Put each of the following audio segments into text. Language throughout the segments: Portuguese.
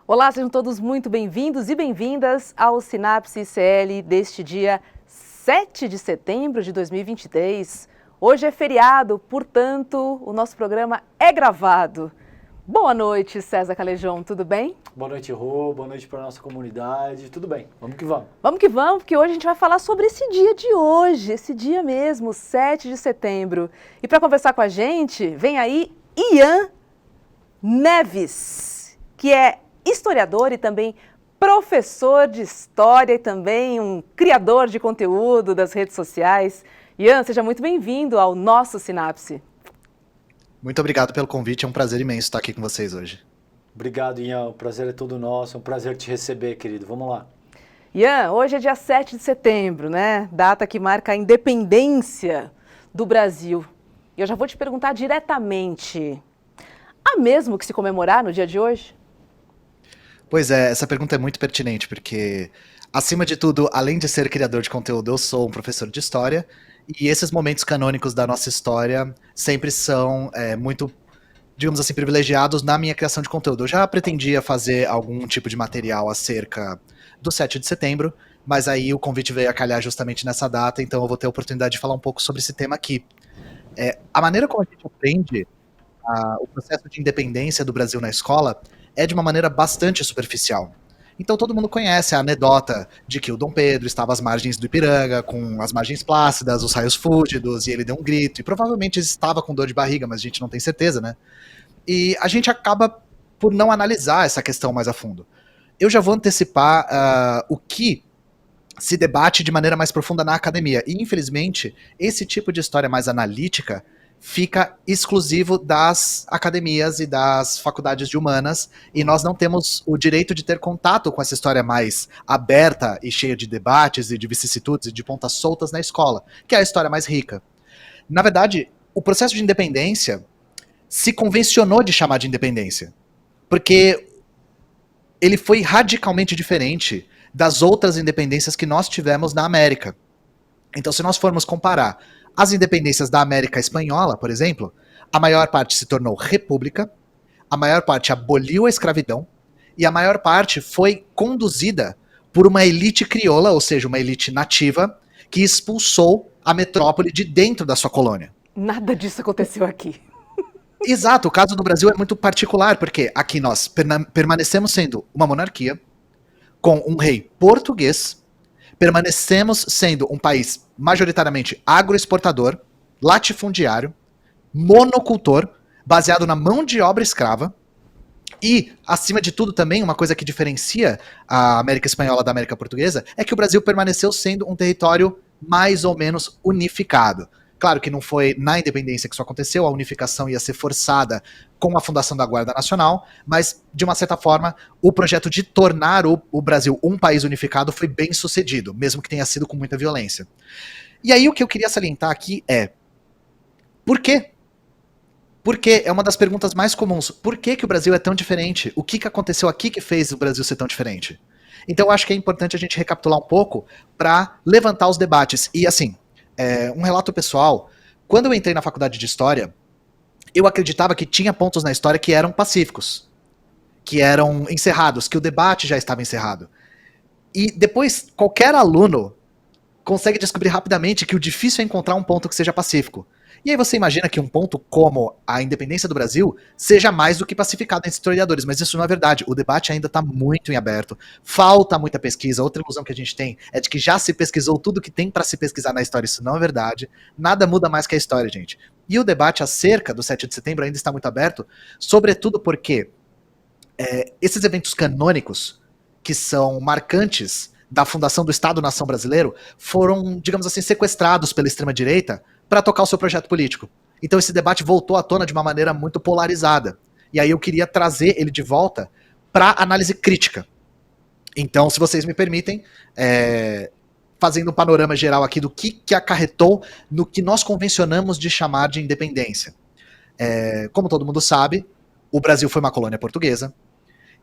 Olá, sejam todos muito bem-vindos e bem-vindas ao Sinapse ICL deste dia 7 de setembro de 2023. Hoje é feriado, portanto, o nosso programa é gravado. Boa noite, César Calejão, tudo bem? Boa noite, Rô. Boa noite para a nossa comunidade. Tudo bem, vamos que vamos. Vamos que vamos, porque hoje a gente vai falar sobre esse dia de hoje, esse dia mesmo, 7 de setembro. E para conversar com a gente, vem aí Ian Neves, que é historiador e também professor de história e também um criador de conteúdo das redes sociais. Ian, seja muito bem-vindo ao nosso Sinapse. Muito obrigado pelo convite, é um prazer imenso estar aqui com vocês hoje. Obrigado, Ian. O prazer é todo nosso. É um prazer te receber, querido. Vamos lá. Ian, hoje é dia 7 de setembro, né? Data que marca a independência do Brasil. E eu já vou te perguntar diretamente: há mesmo que se comemorar no dia de hoje? Pois é, essa pergunta é muito pertinente, porque, acima de tudo, além de ser criador de conteúdo, eu sou um professor de história, e esses momentos canônicos da nossa história sempre são muito, digamos assim, privilegiados na minha criação de conteúdo. Eu já pretendia fazer algum tipo de material acerca do 7 de setembro, mas aí o convite veio a calhar justamente nessa data, então eu vou ter a oportunidade de falar um pouco sobre esse tema aqui. A maneira como a gente aprende o processo de independência do Brasil na escola é de uma maneira bastante superficial. Então todo mundo conhece a anedota de que o Dom Pedro estava às margens do Ipiranga, com as margens plácidas, os raios fúlgidos, e ele deu um grito, e provavelmente estava com dor de barriga, mas a gente não tem certeza, né? E a gente acaba por não analisar essa questão mais a fundo. Eu já vou antecipar o que se debate de maneira mais profunda na academia, e infelizmente esse tipo de história mais analítica fica exclusivo das academias e das faculdades de humanas, e nós não temos o direito de ter contato com essa história mais aberta e cheia de debates e de vicissitudes e de pontas soltas na escola, que é a história mais rica. Na verdade, o processo de independência se convencionou de chamar de independência, porque ele foi radicalmente diferente das outras independências que nós tivemos na América. Então, se nós formos comparar as independências da América Espanhola, por exemplo, a maior parte se tornou república, a maior parte aboliu a escravidão, e a maior parte foi conduzida por uma elite crioula, ou seja, uma elite nativa, que expulsou a metrópole de dentro da sua colônia. Nada disso aconteceu aqui. Exato, o caso do Brasil é muito particular, porque aqui nós permanecemos sendo uma monarquia, com um rei português, permanecemos sendo um país majoritariamente agroexportador, latifundiário, monocultor, baseado na mão de obra escrava, e, acima de tudo, também, uma coisa que diferencia a América Espanhola da América Portuguesa é que o Brasil permaneceu sendo um território mais ou menos unificado. Claro que não foi na independência que isso aconteceu, a unificação ia ser forçada com a fundação da Guarda Nacional, mas, de uma certa forma, o projeto de tornar o Brasil um país unificado foi bem sucedido, mesmo que tenha sido com muita violência. E aí o que eu queria salientar aqui é, por quê? Porque é uma das perguntas mais comuns. Por que o Brasil é tão diferente? O que aconteceu aqui que fez o Brasil ser tão diferente? Então eu acho que é importante a gente recapitular um pouco para levantar os debates. E assim, um relato pessoal, quando eu entrei na faculdade de História, eu acreditava que tinha pontos na história que eram pacíficos, que eram encerrados, que o debate já estava encerrado. E depois, qualquer aluno consegue descobrir rapidamente que o difícil é encontrar um ponto que seja pacífico. E aí você imagina que um ponto como a independência do Brasil seja mais do que pacificado entre historiadores, mas isso não é verdade. O debate ainda está muito em aberto. Falta muita pesquisa. Outra ilusão que a gente tem é de que já se pesquisou tudo que tem para se pesquisar na história. Isso não é verdade. Nada muda mais que a história, gente. E o debate acerca do 7 de setembro ainda está muito aberto, sobretudo porque esses eventos canônicos, que são marcantes da fundação do Estado-nação brasileiro, foram, digamos assim, sequestrados pela extrema-direita para tocar o seu projeto político. Então esse debate voltou à tona de uma maneira muito polarizada. E aí eu queria trazer ele de volta para análise crítica. Então, se vocês me permitem, fazendo um panorama geral aqui do que acarretou no que nós convencionamos de chamar de independência. Como todo mundo sabe, o Brasil foi uma colônia portuguesa,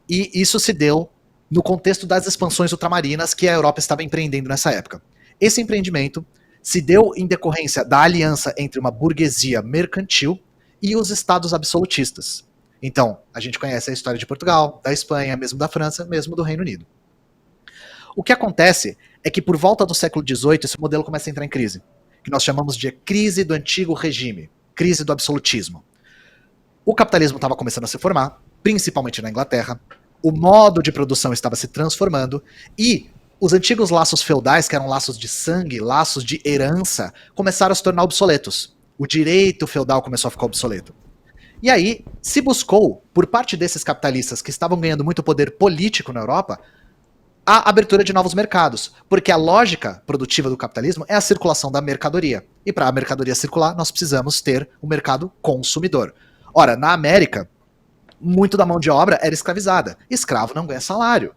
e isso se deu no contexto das expansões ultramarinas que a Europa estava empreendendo nessa época. Esse empreendimento se deu em decorrência da aliança entre uma burguesia mercantil e os estados absolutistas. Então, a gente conhece a história de Portugal, da Espanha, mesmo da França, mesmo do Reino Unido. O que acontece é que por volta do século XVIII, esse modelo começa a entrar em crise, que nós chamamos de crise do antigo regime, crise do absolutismo. O capitalismo estava começando a se formar, principalmente na Inglaterra, o modo de produção estava se transformando e os antigos laços feudais, que eram laços de sangue, laços de herança, começaram a se tornar obsoletos. O direito feudal começou a ficar obsoleto. E aí se buscou, por parte desses capitalistas que estavam ganhando muito poder político na Europa, a abertura de novos mercados, porque a lógica produtiva do capitalismo é a circulação da mercadoria. E para a mercadoria circular, nós precisamos ter um mercado consumidor. Ora, na América, muito da mão de obra era escravizada. Escravo não ganha salário.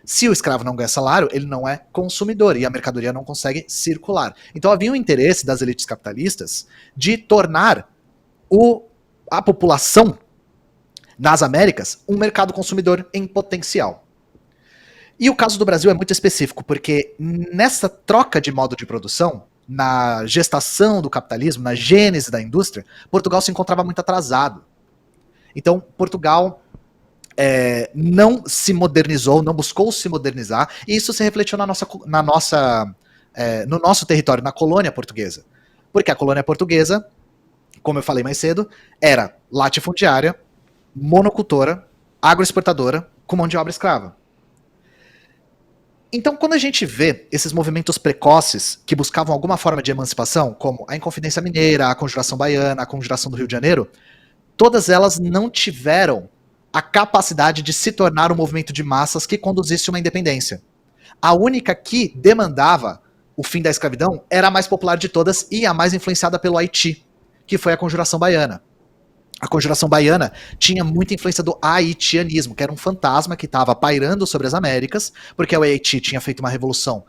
Se o escravo não ganha salário, ele não é consumidor e a mercadoria não consegue circular. Então havia um interesse das elites capitalistas de tornar a população nas Américas um mercado consumidor em potencial. E o caso do Brasil é muito específico, porque nessa troca de modo de produção, na gestação do capitalismo, na gênese da indústria, Portugal se encontrava muito atrasado. Então, Portugal não se modernizou, não buscou se modernizar, e isso se refletiu no nosso território, na colônia portuguesa. Porque a colônia portuguesa, como eu falei mais cedo, era latifundiária, monocultora, agroexportadora, com mão de obra escrava. Então, quando a gente vê esses movimentos precoces que buscavam alguma forma de emancipação, como a Inconfidência Mineira, a Conjuração Baiana, a Conjuração do Rio de Janeiro, todas elas não tiveram a capacidade de se tornar um movimento de massas que conduzisse uma independência. A única que demandava o fim da escravidão era a mais popular de todas e a mais influenciada pelo Haiti, que foi a Conjuração Baiana. A Conjuração Baiana tinha muita influência do haitianismo, que era um fantasma que estava pairando sobre as Américas, porque o Haiti tinha feito uma revolução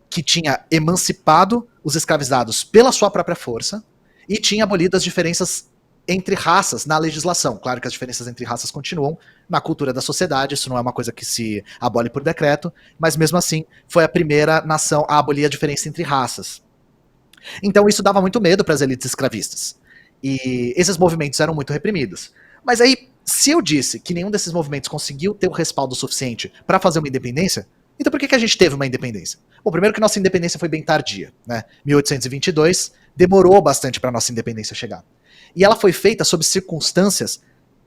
que tinha emancipado os escravizados pela sua própria força e tinha abolido as diferenças entre raças na legislação. Claro que as diferenças entre raças continuam na cultura da sociedade, isso não é uma coisa que se abole por decreto, mas mesmo assim foi a primeira nação a abolir a diferença entre raças. Então isso dava muito medo para as elites escravistas. E esses movimentos eram muito reprimidos. Mas aí, se eu disse que nenhum desses movimentos conseguiu ter o respaldo suficiente para fazer uma independência, então por que a gente teve uma independência? Bom, primeiro que nossa independência foi bem tardia, né? 1822 demorou bastante para nossa independência chegar. E ela foi feita sob circunstâncias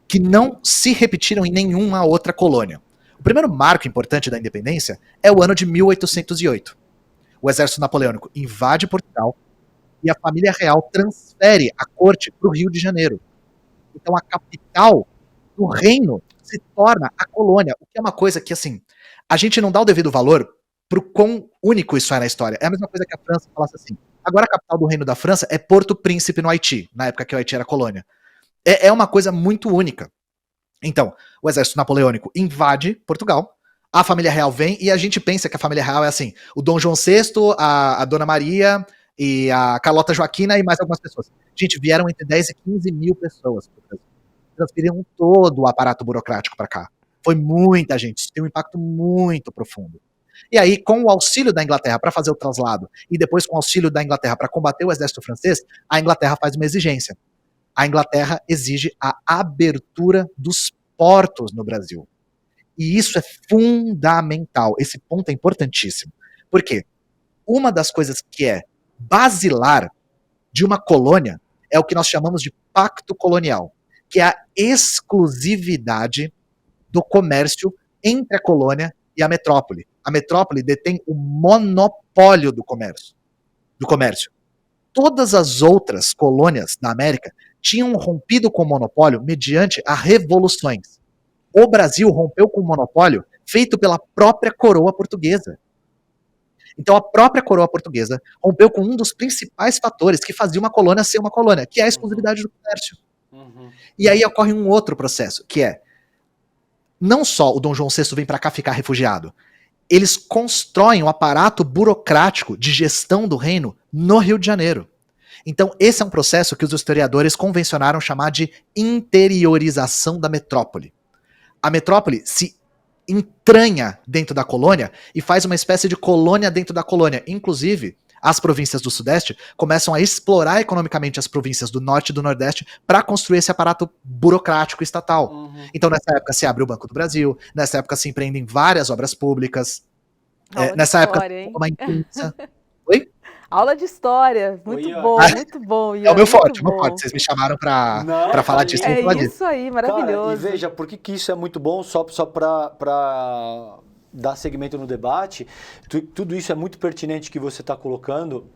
que não se repetiram em nenhuma outra colônia. O primeiro marco importante da independência é o ano de 1808. O exército napoleônico invade Portugal e a família real transfere a corte para o Rio de Janeiro. Então a capital do reino se torna a colônia, o que é uma coisa que, assim, a gente não dá o devido valor pro quão único isso é na história. É a mesma coisa que a França falasse assim, agora a capital do reino da França é Porto Príncipe no Haiti, na época que o Haiti era colônia. É uma coisa muito única. Então, o exército napoleônico invade Portugal, a família real vem, e a gente pensa que a família real é assim, o Dom João VI, a Dona Maria e a Carlota Joaquina e mais algumas pessoas. Gente, vieram entre 10 e 15 mil pessoas pro Brasil. Transferiram todo o aparato burocrático para cá. Foi muita gente, isso tem um impacto muito profundo. E aí, com o auxílio da Inglaterra para fazer o traslado, e depois com o auxílio da Inglaterra para combater o exército francês, a Inglaterra faz uma exigência. A Inglaterra exige a abertura dos portos no Brasil. E isso é fundamental, esse ponto é importantíssimo. Por quê? Uma das coisas que é basilar de uma colônia é o que nós chamamos de pacto colonial, que é a exclusividade do comércio entre a colônia e a metrópole. A metrópole detém o monopólio do comércio. Todas as outras colônias da América tinham rompido com o monopólio mediante a revoluções. O Brasil rompeu com o monopólio feito pela própria coroa portuguesa. Então a própria coroa portuguesa rompeu com um dos principais fatores que fazia uma colônia ser uma colônia, que é a exclusividade do comércio. E aí ocorre um outro processo, que é, não só o Dom João VI vem para cá ficar refugiado, eles constroem um aparato burocrático de gestão do reino no Rio de Janeiro. Então esse é um processo que os historiadores convencionaram chamar de interiorização da metrópole. A metrópole se entranha dentro da colônia e faz uma espécie de colônia dentro da colônia. Inclusive, as províncias do Sudeste começam a explorar economicamente as províncias do Norte e do Nordeste para construir esse aparato burocrático estatal. Então, nessa época, se abre o Banco do Brasil, nessa época se empreendem várias obras públicas, nessa época, uma imprensa... Oi? Aula de história, muito bom, muito bom. Ian, é o meu forte, vocês me chamaram para falar disso. É isso aí, maravilhoso. Cara, e veja, por que isso é muito bom, só para dar segmento no debate, tudo isso é muito pertinente que você está colocando.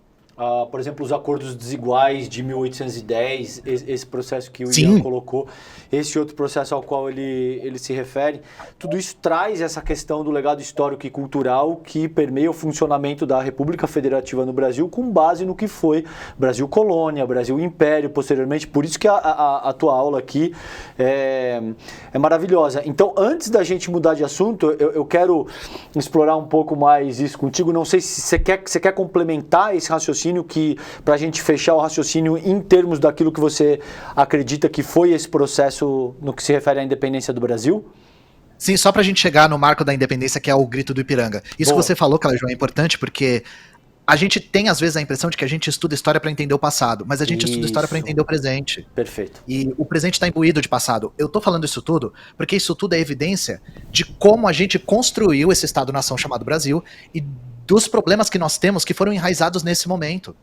Por exemplo, os acordos desiguais de 1810, esse processo que o Ian colocou, esse outro processo ao qual ele se refere, tudo isso traz essa questão do legado histórico e cultural que permeia o funcionamento da República Federativa no Brasil com base no que foi Brasil Colônia, Brasil Império, posteriormente. Por isso que a tua aula aqui é maravilhosa. Então, antes da gente mudar de assunto, eu quero explorar um pouco mais isso contigo. Não sei se você quer complementar esse raciocínio, que para a gente fechar o raciocínio em termos daquilo que você acredita que foi esse processo no que se refere à independência do Brasil? Sim, só para a gente chegar no marco da independência, que é o grito do Ipiranga. Isso que você falou, Cláudio, é importante porque a gente tem às vezes a impressão de que a gente estuda história para entender o passado, mas a gente estuda história para entender o presente. Perfeito. E o presente está imbuído de passado. Eu tô falando isso tudo porque isso tudo é evidência de como a gente construiu esse Estado-nação chamado Brasil e dos problemas que nós temos que foram enraizados nesse momento.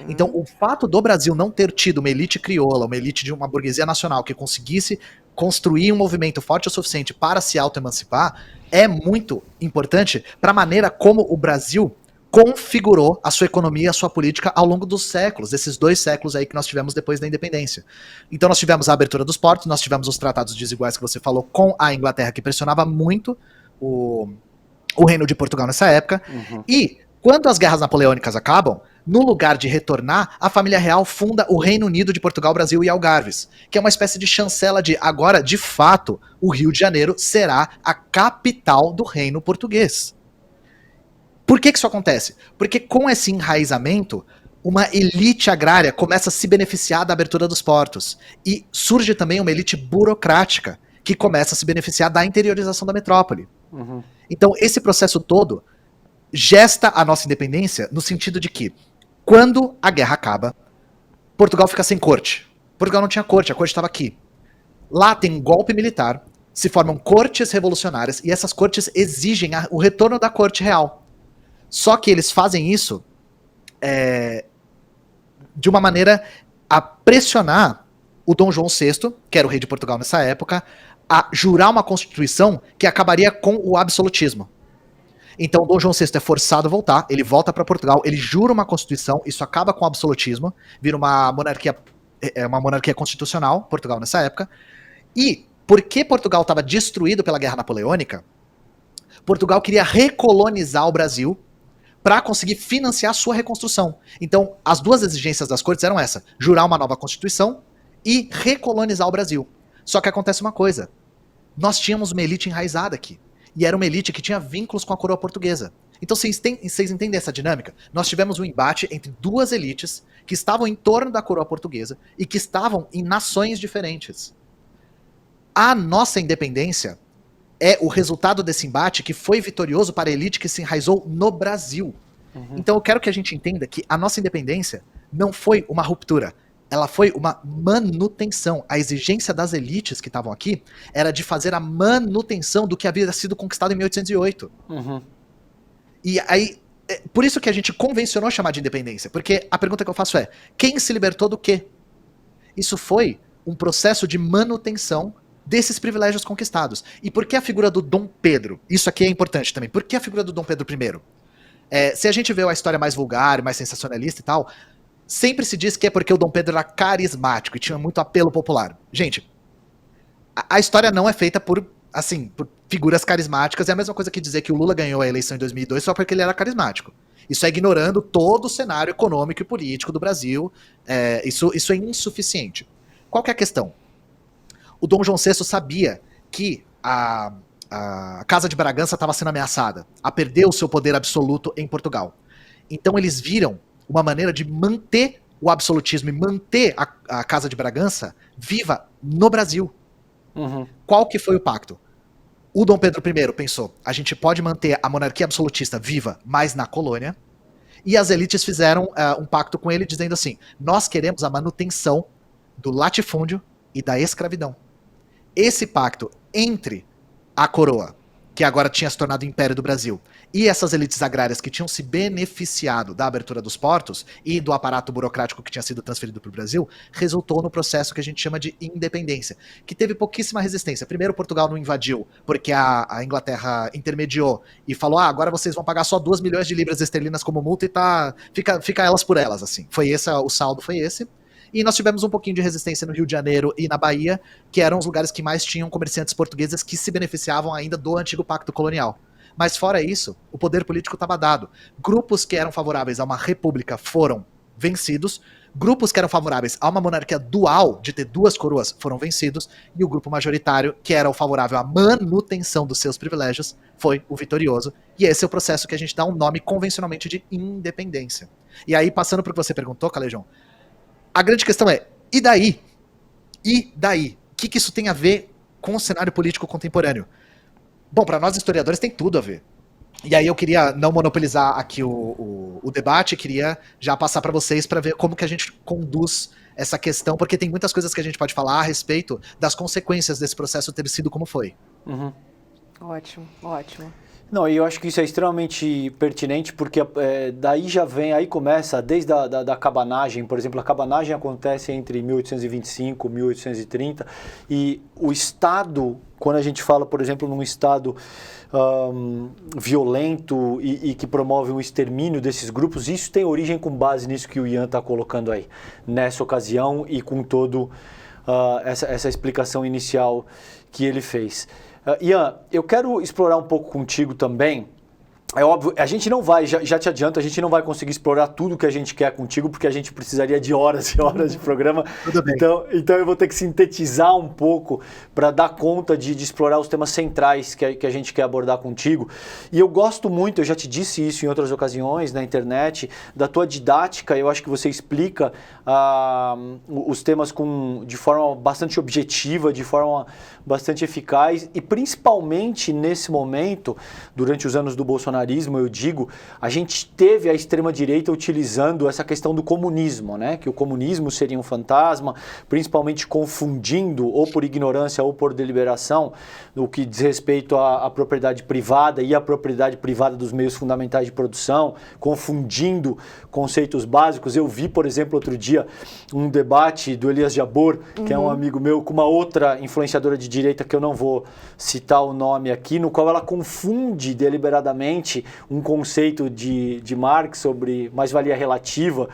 Então, o fato do Brasil não ter tido uma elite crioula, uma elite de uma burguesia nacional que conseguisse construir um movimento forte o suficiente para se auto-emancipar é muito importante para a maneira como o Brasil configurou a sua economia e a sua política ao longo dos séculos, esses 2 séculos aí que nós tivemos depois da independência. Então nós tivemos a abertura dos portos, nós tivemos os tratados desiguais que você falou com a Inglaterra, que pressionava muito o Reino de Portugal nessa época, e quando as guerras napoleônicas acabam, no lugar de retornar, a família real funda o Reino Unido de Portugal, Brasil e Algarves, que é uma espécie de chancela de, agora, de fato, o Rio de Janeiro será a capital do reino português. Por que isso acontece? Porque com esse enraizamento, uma elite agrária começa a se beneficiar da abertura dos portos, e surge também uma elite burocrática, que começa a se beneficiar da interiorização da metrópole. Então, esse processo todo gesta a nossa independência no sentido de que, quando a guerra acaba, Portugal fica sem corte. Portugal não tinha corte, a corte estava aqui. Lá tem um golpe militar, se formam cortes revolucionárias, e essas cortes exigem o retorno da corte real. Só que eles fazem isso de uma maneira a pressionar o Dom João VI, que era o rei de Portugal nessa época, a jurar uma constituição que acabaria com o absolutismo. Então, Dom João VI é forçado a voltar, ele volta para Portugal, ele jura uma constituição, isso acaba com o absolutismo, vira uma monarquia constitucional, Portugal nessa época. E, porque Portugal estava destruído pela Guerra Napoleônica, Portugal queria recolonizar o Brasil para conseguir financiar a sua reconstrução. Então, as 2 exigências das cortes eram essa: jurar uma nova constituição e recolonizar o Brasil. Só que acontece uma coisa: nós tínhamos uma elite enraizada aqui. E era uma elite que tinha vínculos com a coroa portuguesa. Então vocês entendem essa dinâmica? Nós tivemos um embate entre 2 elites que estavam em torno da coroa portuguesa e que estavam em nações diferentes. A nossa independência é o resultado desse embate que foi vitorioso para a elite que se enraizou no Brasil. Então eu quero que a gente entenda que a nossa independência não foi uma ruptura. Ela foi uma manutenção. A exigência das elites que estavam aqui era de fazer a manutenção do que havia sido conquistado em 1808. E aí, por isso que a gente convencionou chamar de independência. Porque a pergunta que eu faço é: quem se libertou do quê? Isso foi um processo de manutenção desses privilégios conquistados. E por que a figura do Dom Pedro? Isso aqui é importante também. Por que a figura do Dom Pedro I? Se a gente vê a história mais vulgar, mais sensacionalista e tal, sempre se diz que é porque o Dom Pedro era carismático e tinha muito apelo popular. Gente, a história não é feita por figuras carismáticas. É a mesma coisa que dizer que o Lula ganhou a eleição em 2002 só porque ele era carismático. Isso é ignorando todo o cenário econômico e político do Brasil. Isso é insuficiente. Qual que é a questão? O Dom João VI sabia que a Casa de Bragança estava sendo ameaçada a perder o seu poder absoluto em Portugal. Então eles viram uma maneira de manter o absolutismo e manter a Casa de Bragança viva no Brasil. Qual que foi o pacto? O Dom Pedro I pensou: a gente pode manter a monarquia absolutista viva, mas na colônia, E as elites fizeram um pacto com ele dizendo assim, nós queremos a manutenção do latifúndio e da escravidão. Esse pacto entre a coroa, que agora tinha se tornado o Império do Brasil, e essas elites agrárias que tinham se beneficiado da abertura dos portos e do aparato burocrático que tinha sido transferido para o Brasil, resultou no processo que a gente chama de independência, que teve pouquíssima resistência. Primeiro, Portugal não invadiu, porque a Inglaterra intermediou e falou, agora vocês vão pagar só 2 milhões de libras esterlinas como multa e fica elas por elas, assim. O saldo foi esse. E nós tivemos um pouquinho de resistência no Rio de Janeiro e na Bahia, que eram os lugares que mais tinham comerciantes portugueses que se beneficiavam ainda do antigo pacto colonial. Mas fora isso, o poder político estava dado. Grupos que eram favoráveis a uma república foram vencidos, grupos que eram favoráveis a uma monarquia dual, de ter 2 coroas, foram vencidos, e o grupo majoritário, que era o favorável à manutenção dos seus privilégios, foi o vitorioso. E esse é o processo que a gente dá um nome convencionalmente de independência. E aí, passando para o que você perguntou, Calejão, a grande questão é, e daí? E daí? O que isso tem a ver com o cenário político contemporâneo? Bom, para nós historiadores tem tudo a ver. E aí eu queria não monopolizar aqui o debate, queria já passar para vocês para ver como que a gente conduz essa questão, porque tem muitas coisas que a gente pode falar a respeito das consequências desse processo ter sido como foi. Uhum. Ótimo, ótimo. Não, e eu acho que isso é extremamente pertinente, porque daí já vem, aí começa desde da cabanagem, por exemplo, a cabanagem acontece entre 1825 e 1830, e o Estado, quando a gente fala, por exemplo, num Estado violento e que promove um extermínio desses grupos, isso tem origem com base nisso que o Ian está colocando aí, nessa ocasião e com todo essa explicação inicial que ele fez. Ian, eu quero explorar um pouco contigo também. É óbvio, a gente não vai, já te adianto, a gente não vai conseguir explorar tudo que a gente quer contigo, porque a gente precisaria de horas e horas de programa. Tudo bem. Então eu vou ter que sintetizar um pouco para dar conta de explorar os temas centrais que a gente quer abordar contigo. E eu gosto muito, eu já te disse isso em outras ocasiões na internet, da tua didática. Eu acho que você explica os temas de forma bastante objetiva, de forma bastante eficaz, e principalmente nesse momento, durante os anos do bolsonarismo, eu digo, a gente teve a extrema-direita utilizando essa questão do comunismo, né? Que o comunismo seria um fantasma, principalmente confundindo, ou por ignorância ou por deliberação, no que diz respeito à propriedade privada e à propriedade privada dos meios fundamentais de produção, confundindo conceitos básicos. Eu vi, por exemplo, outro dia, um debate do Elias Jabor, que é um amigo meu, com uma outra influenciadora de direita, que eu não vou citar o nome aqui, no qual ela confunde deliberadamente um conceito de Marx sobre mais-valia relativa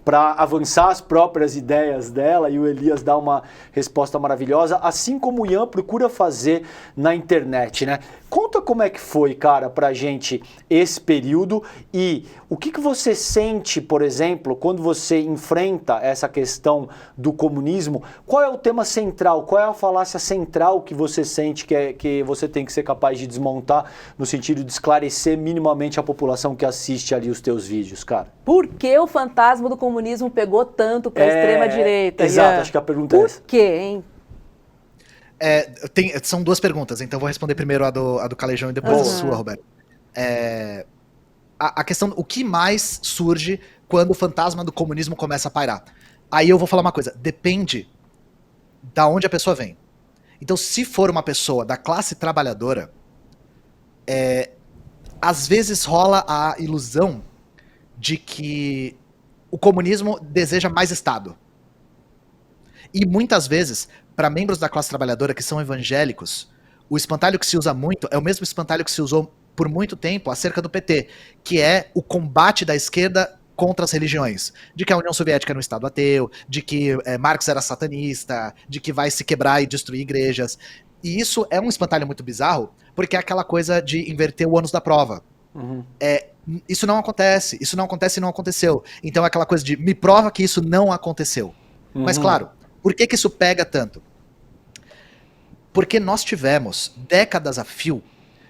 para avançar as próprias ideias dela, e o Elias dá uma resposta maravilhosa, assim como o Ian procura fazer na internet, né? Conta como é que foi, cara, pra gente esse período, e o que você sente, por exemplo, quando você enfrenta essa questão do comunismo. Qual é o tema central, qual é a falácia central que você sente que você tem que ser capaz de desmontar, no sentido de esclarecer minimamente a população que assiste ali os teus vídeos, cara? Por que o fantasma do comunismo pegou tanto para a extrema-direita? Exato, acho que a pergunta é essa. Por quê, hein? São 2 perguntas, então eu vou responder primeiro a do Calejão e depois a sua, Roberto. A questão, o que mais surge quando o fantasma do comunismo começa a pairar? Aí eu vou falar uma coisa, depende da onde a pessoa vem. Então, se for uma pessoa da classe trabalhadora, às vezes rola a ilusão de que o comunismo deseja mais Estado. E muitas vezes, para membros da classe trabalhadora que são evangélicos, o espantalho que se usa muito é o mesmo espantalho que se usou por muito tempo acerca do PT, que é o combate da esquerda contra as religiões, de que a União Soviética era um Estado ateu, de que Marx era satanista, de que vai se quebrar e destruir igrejas. E isso é um espantalho muito bizarro, porque é aquela coisa de inverter o ônus da prova. Uhum. Isso não acontece e não aconteceu. Então é aquela coisa de me prova que isso não aconteceu. Uhum. Mas claro, por que isso pega tanto? Porque nós tivemos décadas a fio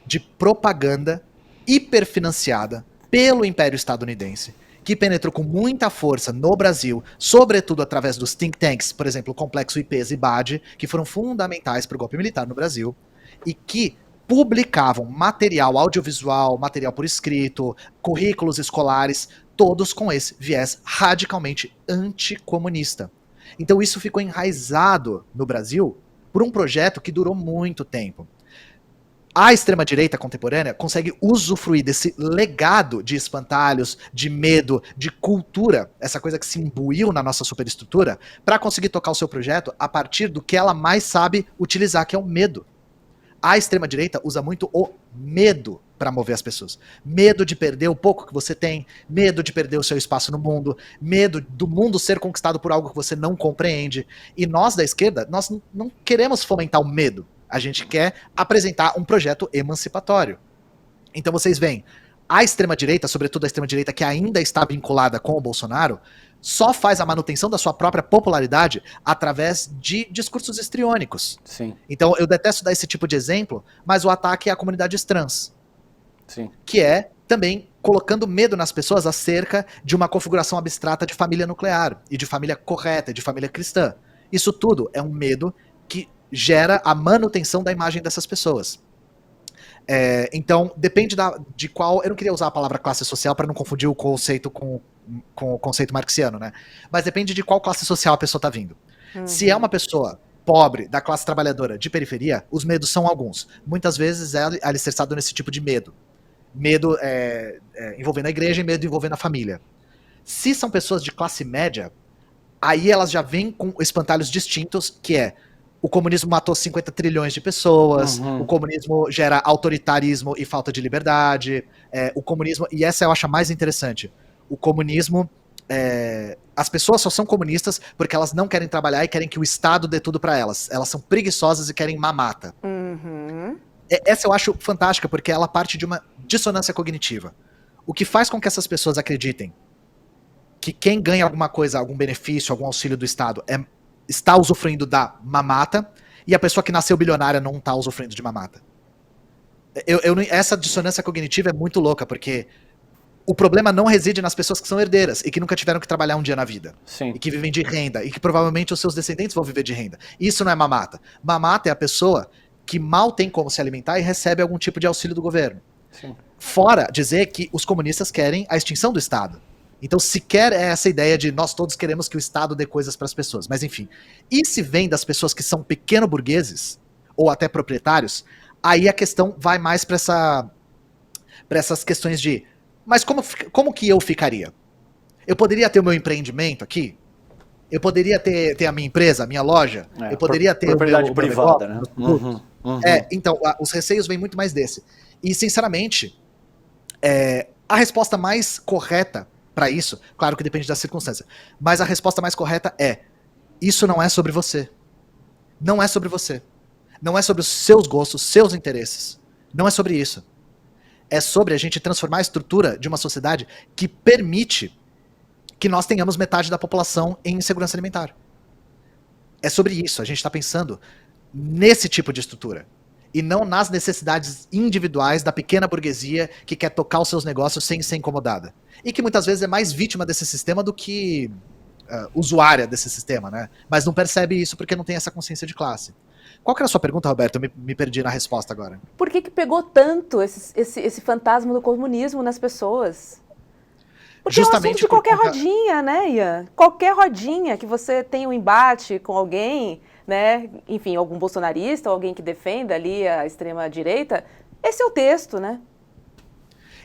de propaganda hiperfinanciada pelo Império Estadunidense, que penetrou com muita força no Brasil, sobretudo através dos think tanks, por exemplo, o Complexo IPES e BAD, que foram fundamentais para o golpe militar no Brasil, e que publicavam material audiovisual, material por escrito, currículos escolares, todos com esse viés radicalmente anticomunista. Então isso ficou enraizado no Brasil por um projeto que durou muito tempo. A extrema-direita contemporânea consegue usufruir desse legado de espantalhos, de medo, de cultura, essa coisa que se imbuiu na nossa superestrutura, para conseguir tocar o seu projeto a partir do que ela mais sabe utilizar, que é o medo. A extrema-direita usa muito o medo para mover as pessoas. Medo de perder o pouco que você tem, medo de perder o seu espaço no mundo, medo do mundo ser conquistado por algo que você não compreende. E nós da esquerda, nós não queremos fomentar o medo. A gente quer apresentar um projeto emancipatório. Então vocês veem, a extrema-direita, sobretudo a extrema-direita que ainda está vinculada com o Bolsonaro, só faz a manutenção da sua própria popularidade através de discursos histriônicos. Sim. Então eu detesto dar esse tipo de exemplo, mas o ataque é a comunidades trans. Sim. Que é também colocando medo nas pessoas acerca de uma configuração abstrata de família nuclear, e de família correta, de família cristã. Isso tudo é um medo que gera a manutenção da imagem dessas pessoas. Então, depende de qual... Eu não queria usar a palavra classe social para não confundir o conceito com o conceito marxiano, né? Mas depende de qual classe social a pessoa está vindo. Uhum. Se é uma pessoa pobre, da classe trabalhadora, de periferia, os medos são alguns. Muitas vezes é alicerçado nesse tipo de medo. Medo envolvendo a igreja e medo envolvendo a família. Se são pessoas de classe média, aí elas já vêm com espantalhos distintos, que é: o comunismo matou 50 trilhões de pessoas, o comunismo gera autoritarismo e falta de liberdade, o comunismo, e essa eu acho a mais interessante, o comunismo, as pessoas só são comunistas porque elas não querem trabalhar e querem que o Estado dê tudo pra elas. Elas são preguiçosas e querem mamata. Essa eu acho fantástica porque ela parte de uma dissonância cognitiva. O que faz com que essas pessoas acreditem que quem ganha alguma coisa, algum benefício, algum auxílio do Estado está usufruindo da mamata, e a pessoa que nasceu bilionária não está usufruindo de mamata. Essa dissonância cognitiva é muito louca, porque o problema não reside nas pessoas que são herdeiras e que nunca tiveram que trabalhar um dia na vida. Sim. E que vivem de renda, e que provavelmente os seus descendentes vão viver de renda. Isso não é mamata. Mamata é a pessoa que mal tem como se alimentar e recebe algum tipo de auxílio do governo. Sim. Fora dizer que os comunistas querem a extinção do Estado. Então sequer é essa ideia de nós todos queremos que o Estado dê coisas para as pessoas. Mas enfim, e se vem das pessoas que são pequeno-burgueses, ou até proprietários, aí a questão vai mais para essas questões de: mas como que eu ficaria? Eu poderia ter o meu empreendimento aqui? Eu poderia ter a minha empresa, a minha loja? Eu poderia ter propriedade privada, né? Então, os receios vêm muito mais desse. E, sinceramente, a resposta mais correta para isso, claro que depende da circunstância, mas a resposta mais correta é: isso não é sobre você. Não é sobre você. Não é sobre os seus gostos, seus interesses. Não é sobre isso. É sobre a gente transformar a estrutura de uma sociedade que permite que nós tenhamos metade da população em insegurança alimentar. É sobre isso. A gente está pensando nesse tipo de estrutura. E não nas necessidades individuais da pequena burguesia que quer tocar os seus negócios sem ser incomodada. E que muitas vezes é mais vítima desse sistema do que usuária desse sistema, né? Mas não percebe isso porque não tem essa consciência de classe. Qual que era a sua pergunta, Roberto? Eu me perdi na resposta agora. Por que pegou tanto esse fantasma do comunismo nas pessoas? Porque justamente é um assunto de qualquer rodinha, né, Ian? Qualquer rodinha que você tenha um embate com alguém, né? Enfim, algum bolsonarista ou alguém que defenda ali a extrema-direita, esse é o texto, né?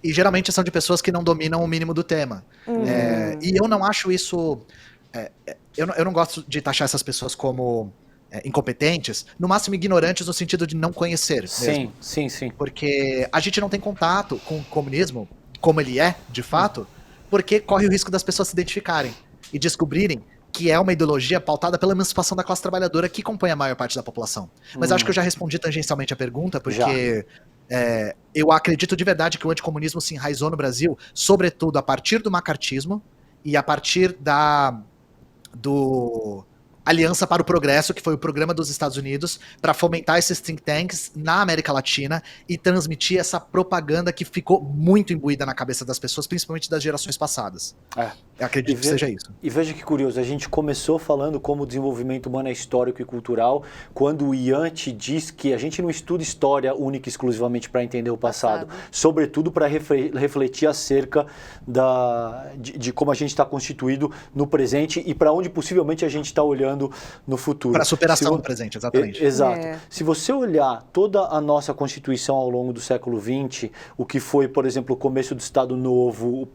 E geralmente são de pessoas que não dominam o mínimo do tema. E eu não acho isso... eu não gosto de taxar essas pessoas como incompetentes, no máximo ignorantes no sentido de não conhecer mesmo. Sim. Porque a gente não tem contato com o comunismo, como ele é, de fato, porque corre o risco das pessoas se identificarem e descobrirem que é uma ideologia pautada pela emancipação da classe trabalhadora que compõe a maior parte da população. Mas acho que eu já respondi tangencialmente a pergunta, porque eu acredito de verdade que o anticomunismo se enraizou no Brasil, sobretudo a partir do macartismo e a partir Aliança para o Progresso, que foi o programa dos Estados Unidos para fomentar esses think tanks na América Latina e transmitir essa propaganda que ficou muito imbuída na cabeça das pessoas, principalmente das gerações passadas. Eu acredito que seja isso. E veja que curioso, a gente começou falando como o desenvolvimento humano é histórico e cultural, quando o Ian te diz que a gente não estuda história única e exclusivamente para entender o passado, sobretudo para refletir acerca de como a gente está constituído no presente e para onde possivelmente a gente está olhando no futuro. Para a superação do presente, exatamente. Exato. Se você olhar toda a nossa Constituição ao longo do século XX, o que foi, por exemplo, o começo do Estado Novo,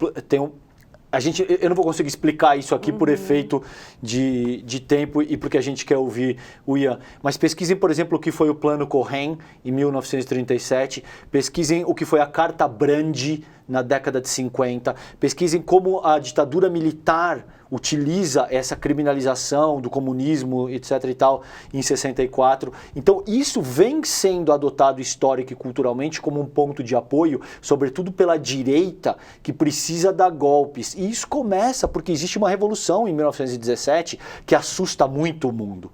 eu não vou conseguir explicar isso aqui por efeito de tempo e porque a gente quer ouvir o Ian. Mas pesquisem, por exemplo, o que foi o Plano Cohen em 1937. Pesquisem o que foi a Carta Brandi na década de 50. Pesquisem como a ditadura militar utiliza essa criminalização do comunismo, etc. e tal, em 64. Então, isso vem sendo adotado histórico e culturalmente como um ponto de apoio, sobretudo pela direita, que precisa dar golpes. E isso começa porque existe uma revolução em 1917 que assusta muito o mundo.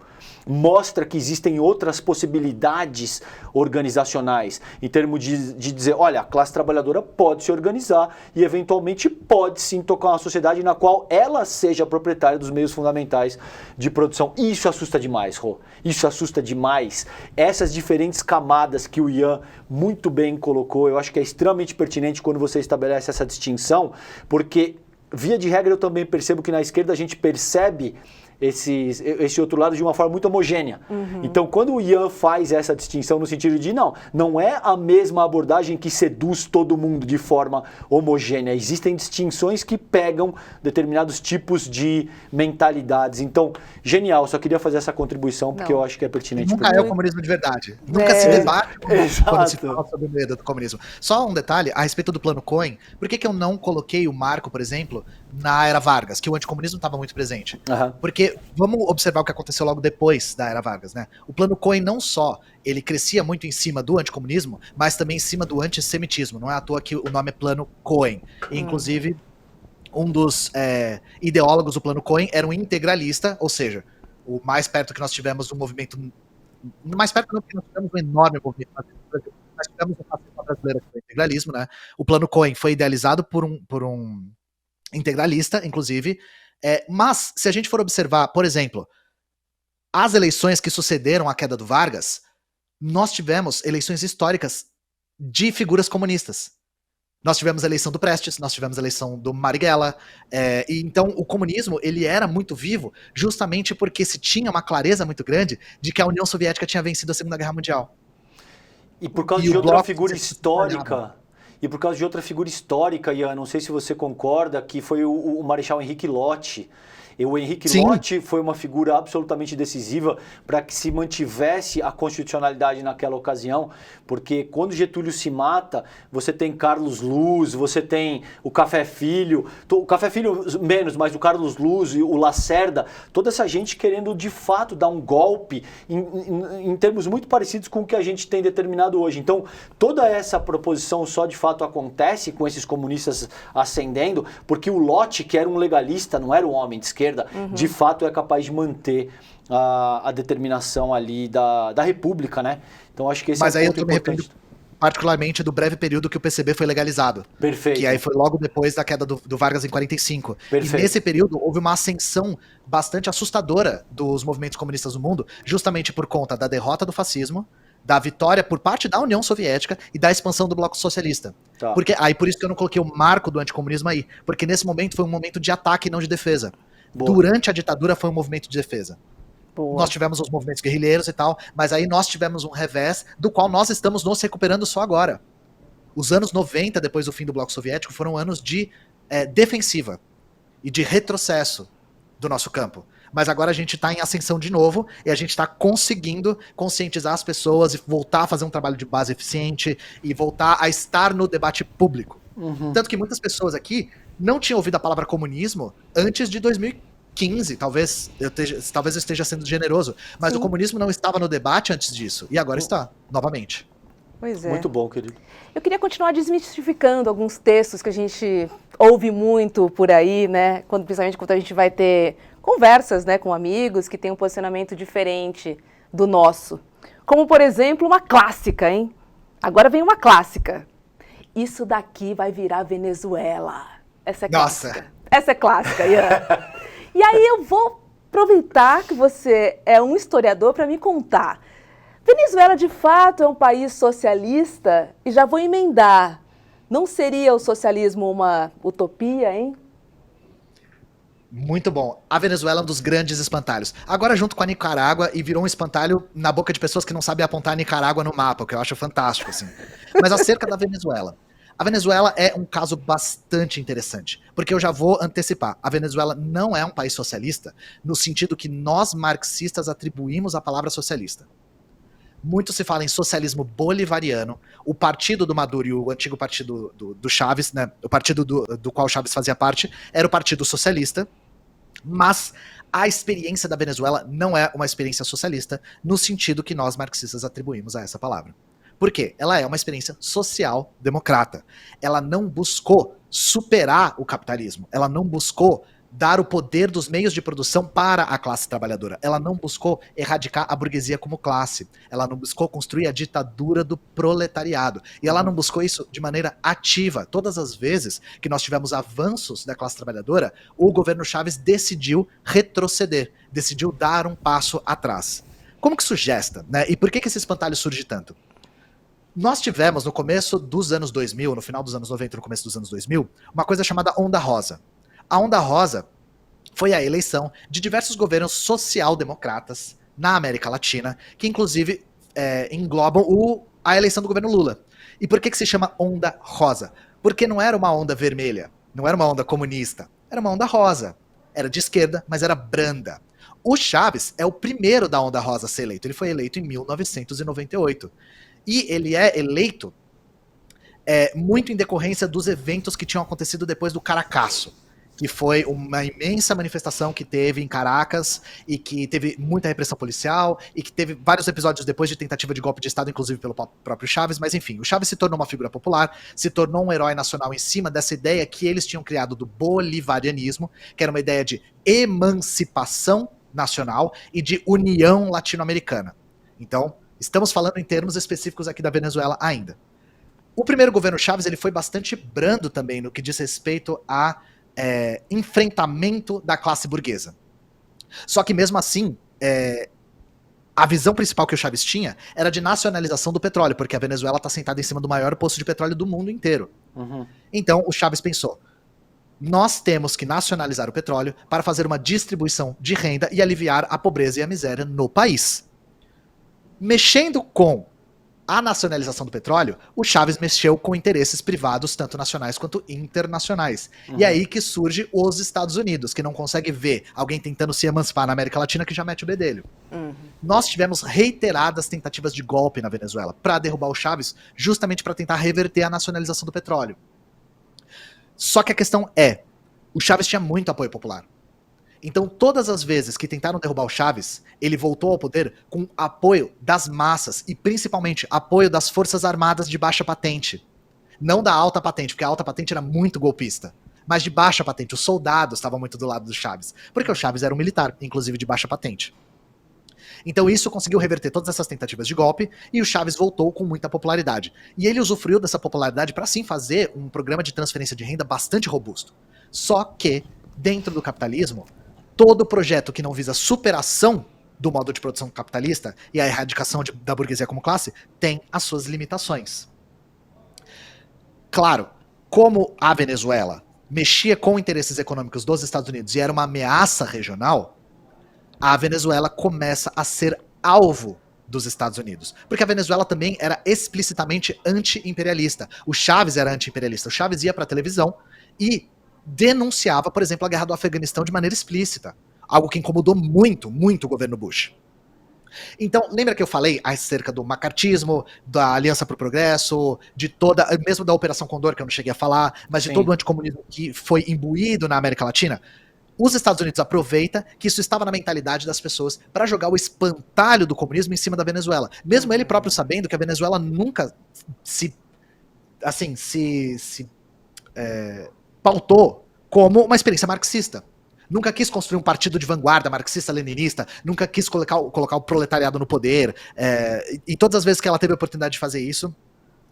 Mostra que existem outras possibilidades organizacionais, em termos de dizer, olha, a classe trabalhadora pode se organizar e eventualmente pode sim tocar uma sociedade na qual ela seja proprietária dos meios fundamentais de produção. Isso assusta demais, Rô. Isso assusta demais. Essas diferentes camadas que o Ian muito bem colocou, eu acho que é extremamente pertinente quando você estabelece essa distinção, porque, via de regra, eu também percebo que na esquerda a gente percebe esse outro lado de uma forma muito homogênea. Então, quando o Ian faz essa distinção no sentido de, não é a mesma abordagem que seduz todo mundo de forma homogênea. Existem distinções que pegam determinados tipos de mentalidades. Então, genial, só queria fazer essa contribuição porque eu acho que é pertinente. Nunca é o comunismo de verdade. Nunca se debate quando se fala sobre o medo do comunismo. Só um detalhe a respeito do Plano Cohen. Por que eu não coloquei o marco, por exemplo, na era Vargas, que o anticomunismo estava muito presente? Porque vamos observar o que aconteceu logo depois da era Vargas, né? O Plano Cohen não só ele crescia muito em cima do anticomunismo, mas também em cima do antissemitismo. Não é à toa que o nome é Plano Cohen. Inclusive, um dos ideólogos do Plano Cohen era um integralista, ou seja, o mais perto que nós tivemos do movimento... Mais perto não, porque nós tivemos um enorme movimento no Brasil. Nós tivemos a faceta brasileira que foi o integralismo, né? O Plano Cohen foi idealizado por um integralista, inclusive. Mas, se a gente for observar, por exemplo, as eleições que sucederam à queda do Vargas, nós tivemos eleições históricas de figuras comunistas. Nós tivemos a eleição do Prestes, nós tivemos a eleição do Marighella, e então o comunismo ele era muito vivo justamente porque se tinha uma clareza muito grande de que a União Soviética tinha vencido a Segunda Guerra Mundial. E por causa de outra figura histórica... E por causa de outra figura histórica, Ian, não sei se você concorda, que foi o Marechal Henrique Lott. O Henrique Lott foi uma figura absolutamente decisiva para que se mantivesse a constitucionalidade naquela ocasião, porque quando Getúlio se mata, você tem Carlos Luz, você tem o Café Filho, o Café Filho menos, mas o Carlos Luz e o Lacerda, toda essa gente querendo de fato dar um golpe em termos muito parecidos com o que a gente tem determinado hoje. Então, toda essa proposição só de fato acontece com esses comunistas ascendendo, porque o Lott, que era um legalista, não era um homem de esquerda, de fato é capaz de manter a determinação ali da República, né? Então acho que esse Mas é aí um ponto eu tô me importante. referindo particularmente do breve período que o PCB foi legalizado. Perfeito. Que aí foi logo depois da queda do Vargas em 45. Perfeito. E nesse período houve uma ascensão bastante assustadora dos movimentos comunistas no mundo, justamente por conta da derrota do fascismo, da vitória por parte da União Soviética e da expansão do bloco socialista. Porque, por isso que eu não coloquei o marco do anticomunismo aí, porque nesse momento foi um momento de ataque e não de defesa. Boa. Durante a ditadura foi um movimento de defesa. Boa. Nós tivemos os movimentos guerrilheiros e tal, mas aí nós tivemos um revés do qual nós estamos nos recuperando só agora. Os anos 90, depois do fim do bloco soviético, foram anos de defensiva e de retrocesso do nosso campo. Mas agora a gente está em ascensão de novo e a gente está conseguindo conscientizar as pessoas e voltar a fazer um trabalho de base eficiente e voltar a estar no debate público. Tanto que muitas pessoas aqui não tinham ouvido a palavra comunismo antes de 2015, talvez eu esteja sendo generoso, mas o comunismo não estava no debate antes disso, e agora está, novamente. Pois é. Muito bom, querido. Eu queria continuar desmistificando alguns textos que a gente ouve muito por aí, né? Principalmente quando a gente vai ter conversas, né, com amigos que têm um posicionamento diferente do nosso. Como, por exemplo, uma clássica, hein? Agora vem uma clássica. Isso daqui vai virar Venezuela. Essa é clássica. Nossa. Essa é clássica, Ian. E aí eu vou aproveitar que você é um historiador para me contar. Venezuela, de fato, é um país socialista? E já vou emendar. Não seria o socialismo uma utopia, hein? Muito bom. A Venezuela é um dos grandes espantalhos. Agora junto com a Nicarágua e virou um espantalho na boca de pessoas que não sabem apontar a Nicarágua no mapa, o que eu acho fantástico, assim. Mas acerca da Venezuela. A Venezuela é um caso bastante interessante, porque eu já vou antecipar. A Venezuela não é um país socialista no sentido que nós marxistas atribuímos a palavra socialista. Muito se fala em socialismo bolivariano. O partido do Maduro e o antigo partido do Chávez, né, o partido do qual o Chávez fazia parte, era o Partido Socialista. Mas a experiência da Venezuela não é uma experiência socialista no sentido que nós marxistas atribuímos a essa palavra. Por quê? Ela é uma experiência social-democrata. Ela não buscou superar o capitalismo. Ela não buscou dar o poder dos meios de produção para a classe trabalhadora. Ela não buscou erradicar a burguesia como classe. Ela não buscou construir a ditadura do proletariado. E ela não buscou isso de maneira ativa. Todas as vezes que nós tivemos avanços da classe trabalhadora, o governo Chávez decidiu retroceder, decidiu dar um passo atrás. Como que isso gesta, né? E por que esse espantalho surge tanto? Nós tivemos no começo dos anos 2000, no final dos anos 90 no começo dos anos 2000, uma coisa chamada Onda Rosa. A Onda Rosa foi a eleição de diversos governos social-democratas na América Latina, que inclusive englobam a eleição do governo Lula. E por que se chama Onda Rosa? Porque não era uma onda vermelha, não era uma onda comunista, era uma onda rosa. Era de esquerda, mas era branda. O Chávez é o primeiro da Onda Rosa a ser eleito. Ele foi eleito em 1998. E ele é eleito muito em decorrência dos eventos que tinham acontecido depois do Caracaço, que foi uma imensa manifestação que teve em Caracas e que teve muita repressão policial e que teve vários episódios depois de tentativa de golpe de Estado, inclusive pelo próprio Chávez, mas enfim, o Chávez se tornou uma figura popular, se tornou um herói nacional em cima dessa ideia que eles tinham criado do bolivarianismo, que era uma ideia de emancipação nacional e de união latino-americana. Então, estamos falando em termos específicos aqui da Venezuela ainda. O primeiro governo Chávez ele foi bastante brando também no que diz respeito a enfrentamento da classe burguesa. Só que mesmo assim, a visão principal que o Chávez tinha era de nacionalização do petróleo, porque a Venezuela está sentada em cima do maior poço de petróleo do mundo inteiro. Uhum. Então o Chávez pensou, nós temos que nacionalizar o petróleo para fazer uma distribuição de renda e aliviar a pobreza e a miséria no país. Mexendo com a nacionalização do petróleo, o Chávez mexeu com interesses privados, tanto nacionais quanto internacionais. Uhum. E é aí que surge os Estados Unidos, que não consegue ver alguém tentando se emancipar na América Latina que já mete o bedelho. Uhum. Nós tivemos reiteradas tentativas de golpe na Venezuela para derrubar o Chávez, justamente para tentar reverter a nacionalização do petróleo. Só que a questão é, o Chávez tinha muito apoio popular. Então, todas as vezes que tentaram derrubar o Chávez, ele voltou ao poder com apoio das massas e, principalmente, apoio das forças armadas de baixa patente. Não da alta patente, porque a alta patente era muito golpista. Mas de baixa patente, os soldados estavam muito do lado do Chávez. Porque o Chávez era um militar, inclusive de baixa patente. Então isso conseguiu reverter todas essas tentativas de golpe e o Chávez voltou com muita popularidade. E ele usufruiu dessa popularidade para, sim, fazer um programa de transferência de renda bastante robusto. Só que, dentro do capitalismo, todo projeto que não visa superação do modo de produção capitalista e a erradicação da burguesia como classe tem as suas limitações. Claro, como a Venezuela mexia com interesses econômicos dos Estados Unidos e era uma ameaça regional, a Venezuela começa a ser alvo dos Estados Unidos. Porque a Venezuela também era explicitamente anti-imperialista. O Chávez era anti-imperialista. O Chávez ia para a televisão e denunciava, por exemplo, a guerra do Afeganistão de maneira explícita. Algo que incomodou muito, muito o governo Bush. Então, lembra que eu falei acerca do macartismo, da Aliança para o Progresso, de toda, mesmo da Operação Condor, que eu não cheguei a falar, mas de todo o anticomunismo que foi imbuído na América Latina? os Estados Unidos aproveita que isso estava na mentalidade das pessoas para jogar o espantalho do comunismo em cima da Venezuela. Mesmo ele próprio sabendo que a Venezuela nunca se pautou como uma experiência marxista. Nunca quis construir um partido de vanguarda marxista-leninista, nunca quis colocar o proletariado no poder. E todas as vezes que ela teve a oportunidade de fazer isso,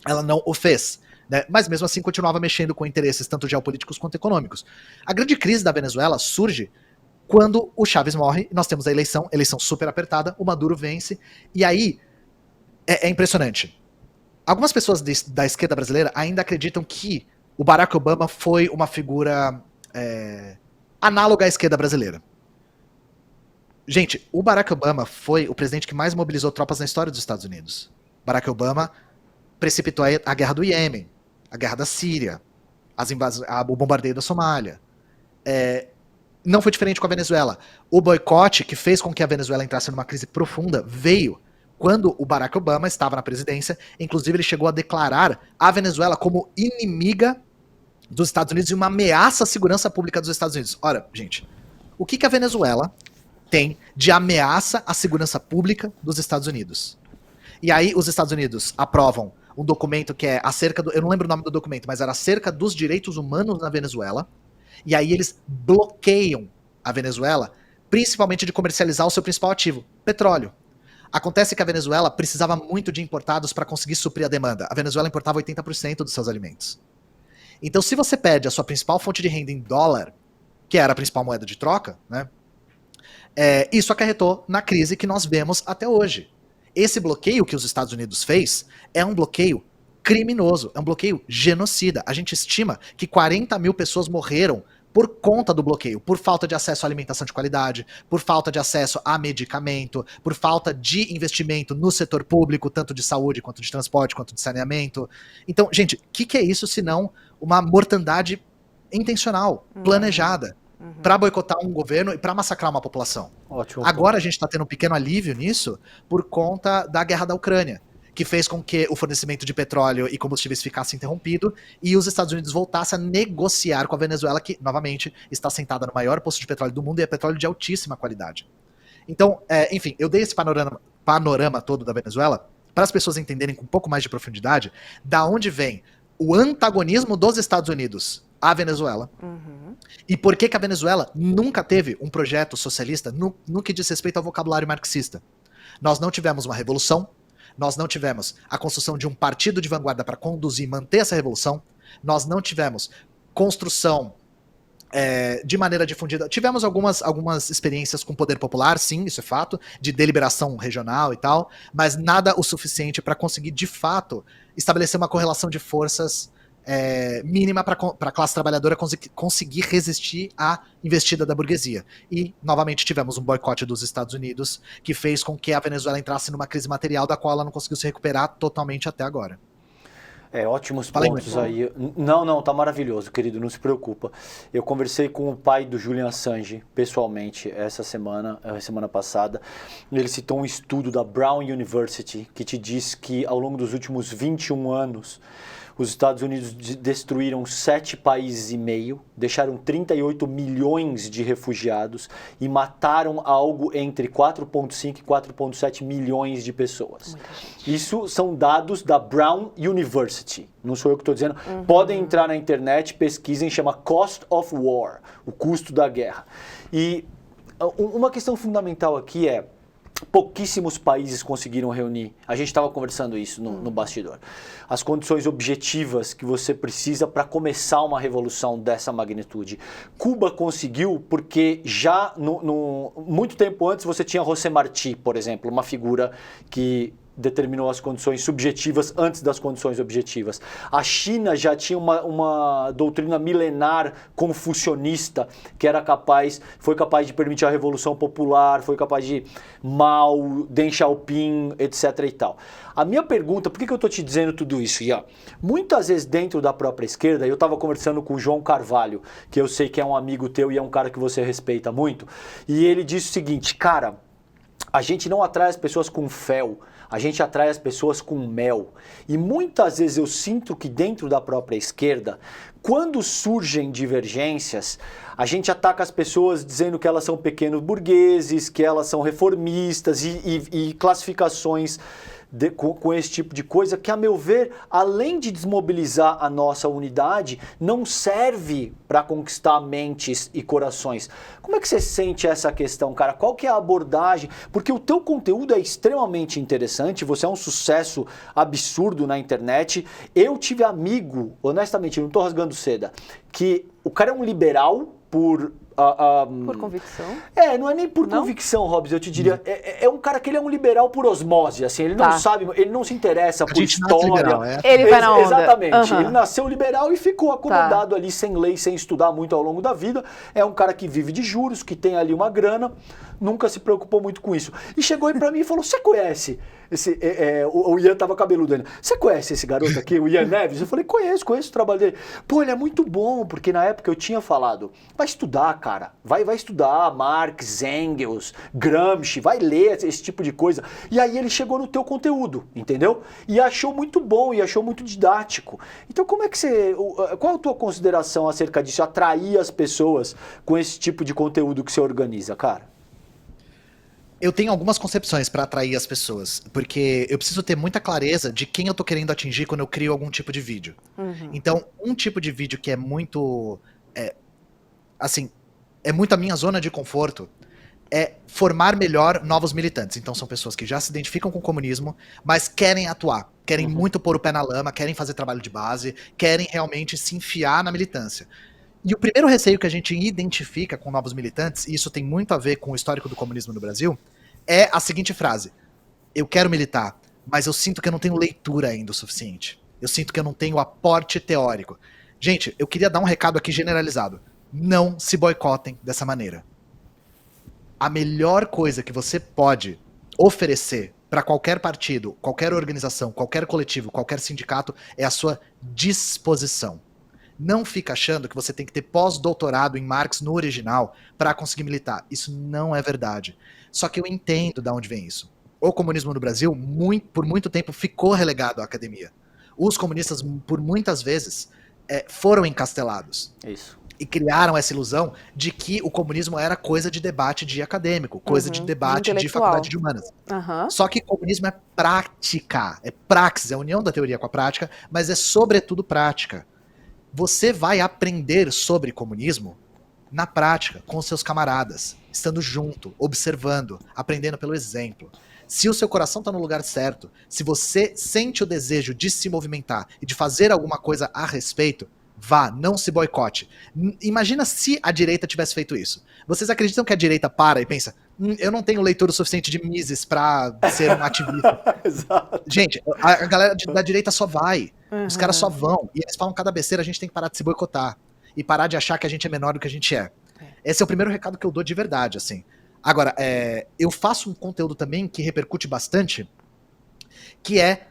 ela não o fez. Né? Mas mesmo assim continuava mexendo com interesses tanto geopolíticos quanto econômicos. A grande crise da Venezuela surge quando o Chávez morre, nós temos a eleição super apertada, o Maduro vence, e aí é impressionante. Algumas pessoas da esquerda brasileira ainda acreditam que o Barack Obama foi uma figura análoga à esquerda brasileira. Gente, o Barack Obama foi o presidente que mais mobilizou tropas na história dos Estados Unidos. Barack Obama precipitou a guerra do Iêmen, a guerra da Síria, o bombardeio da Somália. Não foi diferente com a Venezuela. O boicote que fez com que a Venezuela entrasse numa crise profunda veio quando o Barack Obama estava na presidência. Inclusive, ele chegou a declarar a Venezuela como inimiga dos Estados Unidos e uma ameaça à segurança pública dos Estados Unidos. Ora, gente, o que a Venezuela tem de ameaça à segurança pública dos Estados Unidos? E aí os Estados Unidos aprovam um documento que é acerca eu não lembro o nome do documento, mas era acerca dos direitos humanos na Venezuela. E aí eles bloqueiam a Venezuela, principalmente de comercializar o seu principal ativo, petróleo. Acontece que a Venezuela precisava muito de importados para conseguir suprir a demanda. A Venezuela importava 80% dos seus alimentos. Então, se você pede a sua principal fonte de renda em dólar, que era a principal moeda de troca, né, isso acarretou na crise que nós vemos até hoje. Esse bloqueio que os Estados Unidos fez é um bloqueio criminoso, é um bloqueio genocida. A gente estima que 40 mil pessoas morreram por conta do bloqueio, por falta de acesso à alimentação de qualidade, por falta de acesso a medicamento, por falta de investimento no setor público, tanto de saúde, quanto de transporte, quanto de saneamento. Então, gente, o que é isso senão uma mortandade intencional, planejada, para boicotar um governo e para massacrar uma população? Ótimo. Agora a gente está tendo um pequeno alívio nisso por conta da guerra da Ucrânia, que fez com que o fornecimento de petróleo e combustíveis ficasse interrompido e os Estados Unidos voltassem a negociar com a Venezuela, que, novamente, está sentada no maior poço de petróleo do mundo e é petróleo de altíssima qualidade. Então, enfim, eu dei esse panorama todo da Venezuela para as pessoas entenderem com um pouco mais de profundidade da onde vem o antagonismo dos Estados Unidos à Venezuela e por que a Venezuela nunca teve um projeto socialista no que diz respeito ao vocabulário marxista. Nós não tivemos uma revolução, nós não tivemos a construção de um partido de vanguarda para conduzir e manter essa revolução, nós não tivemos construção de maneira difundida. Tivemos algumas experiências com poder popular, sim, isso é fato, de deliberação regional e tal, mas nada o suficiente para conseguir, de fato, estabelecer uma correlação de forças mínima para a classe trabalhadora conseguir resistir à investida da burguesia. E, novamente, tivemos um boicote dos Estados Unidos que fez com que a Venezuela entrasse numa crise material da qual ela não conseguiu se recuperar totalmente até agora. Ótimos pontos aí. Não, tá maravilhoso, querido, não se preocupa. Eu conversei com o pai do Julian Assange, pessoalmente, semana passada. Ele citou um estudo da Brown University que te diz que ao longo dos últimos 21 anos, os Estados Unidos destruíram 7 países e meio, deixaram 38 milhões de refugiados e mataram algo entre 4,5 e 4,7 milhões de pessoas. Isso são dados da Brown University, não sou eu que estou dizendo. Podem entrar na internet, pesquisem, chama Cost of War, o custo da guerra. E uma questão fundamental aqui é, pouquíssimos países conseguiram reunir, a gente estava conversando isso no bastidor, as condições objetivas que você precisa para começar uma revolução dessa magnitude. Cuba conseguiu porque já muito tempo antes você tinha José Martí, por exemplo, uma figura que determinou as condições subjetivas antes das condições objetivas. A China já tinha uma doutrina milenar confucionista que foi capaz de permitir a Revolução Popular, foi capaz de Mao, Deng Xiaoping, etc. e tal. A minha pergunta, por que eu estou te dizendo tudo isso, Ian? Muitas vezes dentro da própria esquerda, eu estava conversando com o João Carvalho, que eu sei que é um amigo teu e é um cara que você respeita muito, e ele disse o seguinte, cara, a gente não atrai as pessoas com fel, a gente atrai as pessoas com mel. E muitas vezes eu sinto que dentro da própria esquerda, Quando surgem divergências, a gente ataca as pessoas dizendo que elas são pequenos burgueses, que elas são reformistas e classificações com esse tipo de coisa que, a meu ver, além de desmobilizar a nossa unidade, não serve para conquistar mentes e corações. Como é que você sente essa questão, cara? Qual que é a abordagem? Porque o teu conteúdo é extremamente interessante, você é um sucesso absurdo na internet. Eu tive amigo, honestamente, não estou rasgando seda, que o cara é um liberal por convicção? Não é nem por convicção, Robson, eu te diria. É um cara que ele é um liberal por osmose, assim, ele não sabe, ele não se interessa por história. Liberal, Ele vai na onda. Exatamente. Ele nasceu liberal e ficou acomodado ali sem lei, sem estudar muito ao longo da vida. É um cara que vive de juros, que tem ali uma grana, nunca se preocupou muito com isso. E chegou aí pra mim e falou: você conhece o Ian tava cabeludo ainda. Você conhece esse garoto aqui, o Ian Neves? Eu falei: conheço o trabalho dele. Pô, ele é muito bom, porque na época eu tinha falado: vai estudar, cara. Vai estudar Marx, Engels, Gramsci, vai ler esse tipo de coisa. E aí ele chegou no teu conteúdo, entendeu? E achou muito bom, e achou muito didático. Então como é que qual a tua consideração acerca disso? Atrair as pessoas com esse tipo de conteúdo que você organiza, cara? Eu tenho algumas concepções para atrair as pessoas, porque eu preciso ter muita clareza de quem eu tô querendo atingir quando eu crio algum tipo de vídeo. Então, um tipo de vídeo que é muito, é muito a minha zona de conforto, é formar melhor novos militantes. Então, são pessoas que já se identificam com o comunismo, mas querem atuar, querem muito pôr o pé na lama, querem fazer trabalho de base, querem realmente se enfiar na militância. E o primeiro receio que a gente identifica com novos militantes, e isso tem muito a ver com o histórico do comunismo no Brasil, é a seguinte frase: eu quero militar, mas eu sinto que eu não tenho leitura ainda o suficiente. Eu sinto que eu não tenho aporte teórico. Gente, eu queria dar um recado aqui generalizado. Não se boicotem dessa maneira. A melhor coisa que você pode oferecer para qualquer partido, qualquer organização, qualquer coletivo, qualquer sindicato, é a sua disposição. Não fica achando que você tem que ter pós-doutorado em Marx no original para conseguir militar. Isso não é verdade. Só que eu entendo de onde vem isso. O comunismo no Brasil, por muito tempo, ficou relegado à academia. Os comunistas, por muitas vezes, foram encastelados. Isso. E criaram essa ilusão de que o comunismo era coisa de debate de acadêmico, coisa de debate de faculdade de humanas. Só que comunismo é prática, é praxis, é a união da teoria com a prática, mas é sobretudo prática. Você vai aprender sobre comunismo na prática, com os seus camaradas, estando junto, observando, aprendendo pelo exemplo. Se o seu coração está no lugar certo, se você sente o desejo de se movimentar e de fazer alguma coisa a respeito, vá, não se boicote. Imagina se a direita tivesse feito isso. Vocês acreditam que a direita para e pensa: eu não tenho leitura suficiente de Mises para ser um ativista? Exato. Gente, a galera da direita só vai. Os caras só vão. E eles falam cada besteira, a gente tem que parar de se boicotar. E parar de achar que a gente é menor do que a gente é. Esse é o primeiro recado que eu dou de verdade, assim. Agora, eu faço um conteúdo também que repercute bastante, que é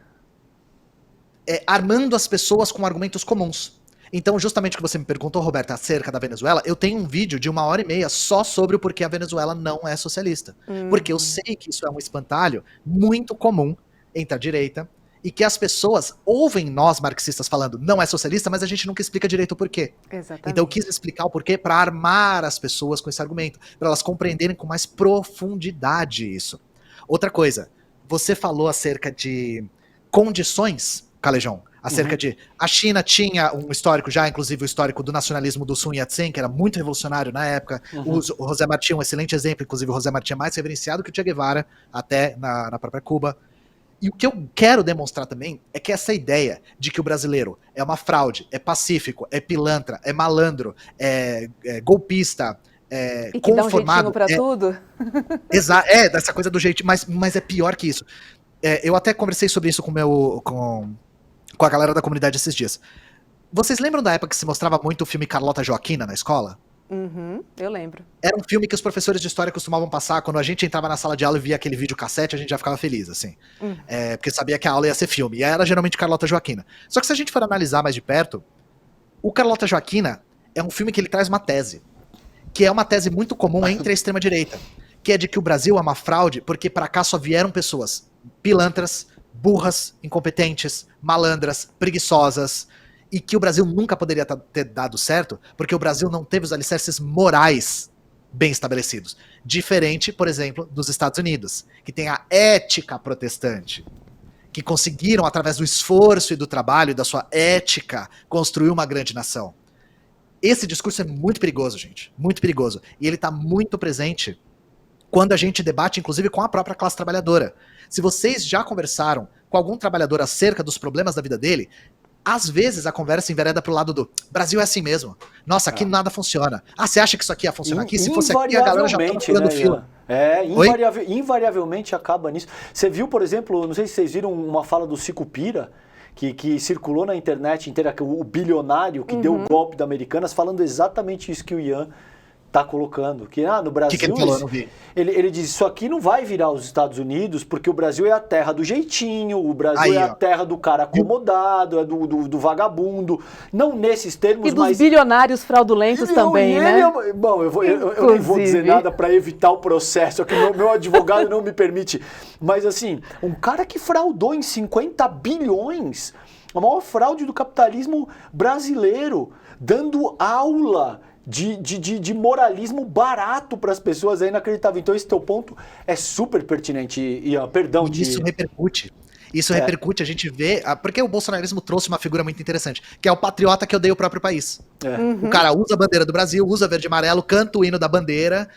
armando as pessoas com argumentos comuns. Então, justamente o que você me perguntou, Roberta, acerca da Venezuela, eu tenho um vídeo de 1h30 só sobre o porquê a Venezuela não é socialista. Porque eu sei que isso é um espantalho muito comum entre a direita, e que as pessoas ouvem nós marxistas falando não é socialista, mas a gente nunca explica direito o porquê. Exatamente. Então eu quis explicar o porquê para armar as pessoas com esse argumento, para elas compreenderem com mais profundidade isso. Outra coisa, você falou acerca de condições, Calejão, acerca de a China tinha um histórico já, inclusive o histórico do nacionalismo do Sun Yat-sen, que era muito revolucionário na época. O José Martí é um excelente exemplo, inclusive o José Martí é mais reverenciado que o Che Guevara, até na própria Cuba. E o que eu quero demonstrar também é que essa ideia de que o brasileiro é uma fraude, é pacífico, é pilantra, é malandro, é golpista, e que conformado... dá um jeitinho pra tudo? Dessa coisa do jeito, mas é pior que isso. Eu até conversei sobre isso com a galera da comunidade esses dias. Vocês lembram da época que se mostrava muito o filme Carlota Joaquina na escola? Eu lembro. Era um filme que os professores de história costumavam passar. Quando a gente entrava na sala de aula e via aquele videocassete, a gente já ficava feliz, assim. Porque sabia que a aula ia ser filme. E era geralmente Carlota Joaquina. Só que se a gente for analisar mais de perto, o Carlota Joaquina é um filme que ele traz uma tese. Que é uma tese muito comum entre a extrema-direita. Que é de que o Brasil é uma fraude porque pra cá só vieram pessoas pilantras, burras, incompetentes, malandras, preguiçosas. e que o Brasil nunca poderia ter dado certo, porque o Brasil não teve os alicerces morais bem estabelecidos. Diferente, por exemplo, dos Estados Unidos, que tem a ética protestante, que conseguiram, através do esforço e do trabalho e da sua ética, construir uma grande nação. Esse discurso é muito perigoso, gente, muito perigoso. E ele está muito presente quando a gente debate, inclusive, com a própria classe trabalhadora. Se vocês já conversaram com algum trabalhador acerca dos problemas da vida dele, às vezes a conversa envereda pro lado do Brasil é assim mesmo. Nossa, aqui nada funciona. Ah, você acha que isso aqui ia funcionar aqui? Se fosse aqui, a galera já tava pulando fila. Invariavelmente acaba nisso. Você viu, por exemplo, não sei se vocês viram uma fala do Sicupira, que circulou na internet inteira, o bilionário que deu o golpe da Americanas, falando exatamente isso que o Ian tá colocando, que no Brasil, que ele falou? Eu não vi. Ele diz, isso aqui não vai virar os Estados Unidos, porque o Brasil é a terra do jeitinho, o Brasil é a terra do cara acomodado, é do vagabundo, não nesses termos, e dos bilionários fraudulentos também, né? Bom, eu nem vou dizer nada para evitar o processo, que meu advogado não me permite, mas assim, um cara que fraudou em 50 bilhões, a maior fraude do capitalismo brasileiro, dando aula de moralismo barato para as pessoas, é inacreditável. Então esse teu ponto é super pertinente, Ian. Perdão. Isso repercute. Isso repercute, a gente vê... Porque o bolsonarismo trouxe uma figura muito interessante, que é o patriota que odeia o próprio país. O cara usa a bandeira do Brasil, usa verde e amarelo, canta o hino da bandeira,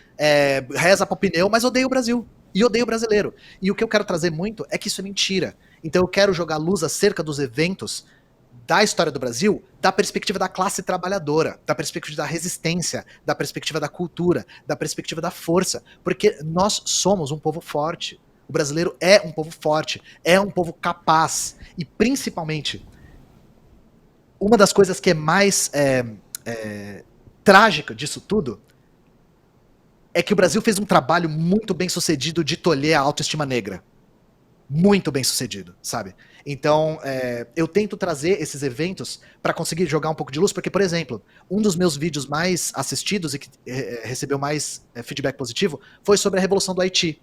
reza pro pneu, mas odeia o Brasil. E odeia o brasileiro. E o que eu quero trazer muito é que isso é mentira. Então eu quero jogar luz acerca dos eventos da história do Brasil, da perspectiva da classe trabalhadora, da perspectiva da resistência, da perspectiva da cultura, da perspectiva da força, porque nós somos um povo forte. O brasileiro é um povo forte, é um povo capaz, e principalmente, uma das coisas que é mais trágica disso tudo, é que o Brasil fez um trabalho muito bem sucedido de tolher a autoestima negra. Muito bem sucedido, sabe? Então, eu tento trazer esses eventos para conseguir jogar um pouco de luz, porque, por exemplo, um dos meus vídeos mais assistidos e que recebeu mais feedback positivo foi sobre a Revolução do Haiti.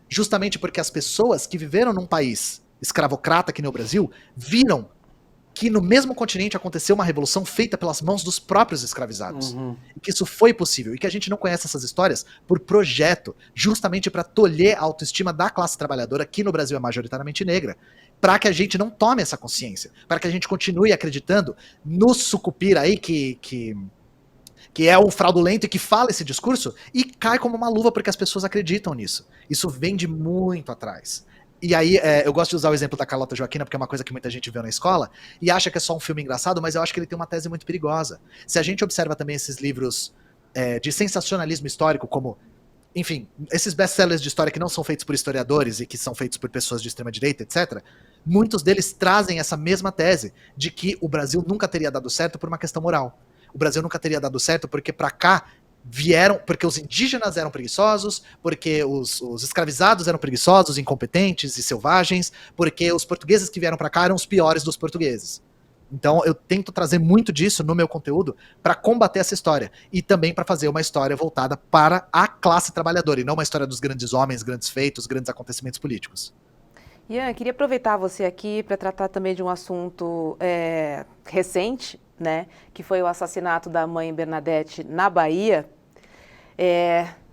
Justamente porque as pessoas que viveram num país escravocrata aqui no Brasil viram que no mesmo continente aconteceu uma revolução feita pelas mãos dos próprios escravizados. E que isso foi possível. E que a gente não conhece essas histórias por projeto, justamente para tolher a autoestima da classe trabalhadora, que no Brasil é majoritariamente negra, para que a gente não tome essa consciência, para que a gente continue acreditando no sucupira aí, que é um fraudulento e que fala esse discurso, e cai como uma luva porque as pessoas acreditam nisso. Isso vem de muito atrás. E aí, eu gosto de usar o exemplo da Carlota Joaquina, porque é uma coisa que muita gente viu na escola, e acha que é só um filme engraçado, mas eu acho que ele tem uma tese muito perigosa. Se a gente observa também esses livros de sensacionalismo histórico, como, enfim, esses best-sellers de história que não são feitos por historiadores e que são feitos por pessoas de extrema-direita, etc., muitos deles trazem essa mesma tese, de que o Brasil nunca teria dado certo por uma questão moral. O Brasil nunca teria dado certo porque pra cá vieram, porque os indígenas eram preguiçosos, porque os escravizados eram preguiçosos, incompetentes e selvagens, porque os portugueses que vieram pra cá eram os piores dos portugueses. Então eu tento trazer muito disso no meu conteúdo para combater essa história e também para fazer uma história voltada para a classe trabalhadora e não uma história dos grandes homens, grandes feitos, grandes acontecimentos políticos. Ian, queria aproveitar você aqui para tratar também de um assunto recente, né, que foi o assassinato da mãe Bernadette na Bahia.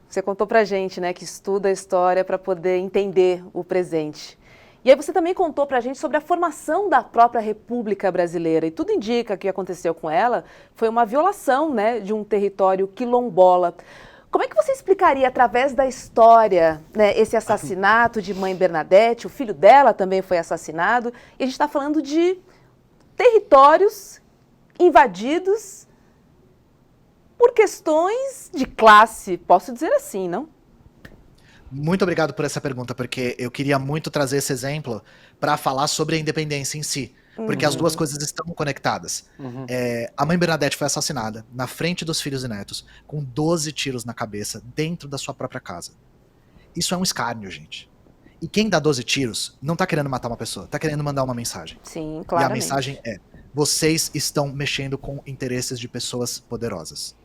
Você contou pra gente, né, que estuda a história para poder entender o presente. E aí você também contou pra gente sobre a formação da própria República Brasileira. E tudo indica que o que aconteceu com ela foi uma violação, né, de um território quilombola. Como é que você explicaria, através da história, né, esse assassinato de mãe Bernadette? O filho dela também foi assassinado. E a gente está falando de territórios invadidos por questões de classe, posso dizer assim, não? Muito obrigado por essa pergunta, porque eu queria muito trazer esse exemplo para falar sobre a independência em si, porque as duas coisas estão conectadas. A mãe Bernadette foi assassinada na frente dos filhos e netos, com 12 tiros na cabeça, dentro da sua própria casa. Isso é um escárnio, gente. E quem dá 12 tiros não tá querendo matar uma pessoa, tá querendo mandar uma mensagem. Sim, claramente. E a mensagem é: vocês estão mexendo com interesses de pessoas poderosas.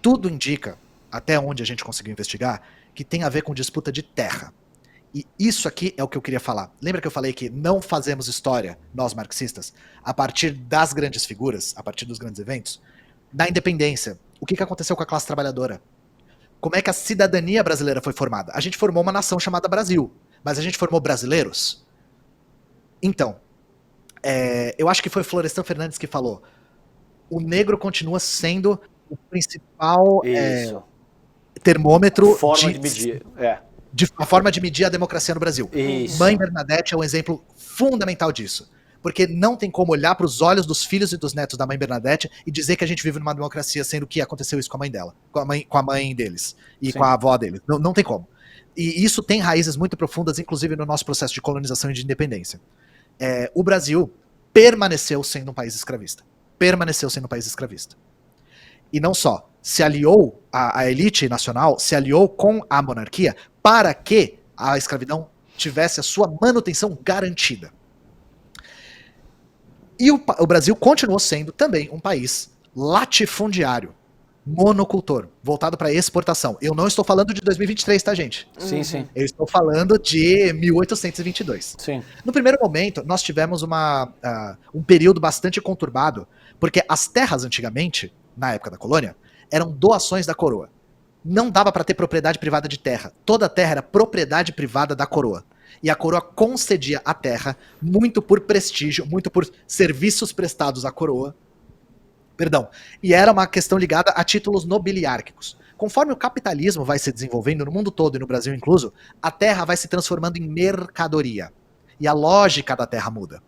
Tudo indica, até onde a gente conseguiu investigar, que tem a ver com disputa de terra. E isso aqui é o que eu queria falar. Lembra que eu falei que não fazemos história, nós marxistas, a partir das grandes figuras, a partir dos grandes eventos? Na independência, o que aconteceu com a classe trabalhadora? Como é que a cidadania brasileira foi formada? A gente formou uma nação chamada Brasil, mas a gente formou brasileiros? Então, eu acho que foi Florestan Fernandes que falou, o negro continua sendo o principal termômetro forma de medir. A forma de medir a democracia no Brasil. Isso. Mãe Bernadette é um exemplo fundamental disso. Porque não tem como olhar para os olhos dos filhos e dos netos da mãe Bernadette e dizer que a gente vive numa democracia, sendo que aconteceu isso com a mãe dela, com a mãe deles e com a avó deles. Não tem como. E isso tem raízes muito profundas, inclusive no nosso processo de colonização e de independência. O Brasil permaneceu sendo um país escravista. Permaneceu sendo um país escravista. E não só, se aliou, a elite nacional se aliou com a monarquia para que a escravidão tivesse a sua manutenção garantida. E o Brasil continuou sendo também um país latifundiário, monocultor, voltado para exportação. Eu não estou falando de 2023, tá, gente? Sim, sim. Eu estou falando de 1822. Sim. No primeiro momento, nós tivemos um período bastante conturbado, porque as terras antigamente, na época da colônia, eram doações da coroa. Não dava para ter propriedade privada de terra. Toda a terra era propriedade privada da coroa. E a coroa concedia a terra muito por prestígio, muito por serviços prestados à coroa. Perdão. E era uma questão ligada a títulos nobiliárquicos. Conforme o capitalismo vai se desenvolvendo no mundo todo e no Brasil incluso, a terra vai se transformando em mercadoria. E a lógica da terra muda.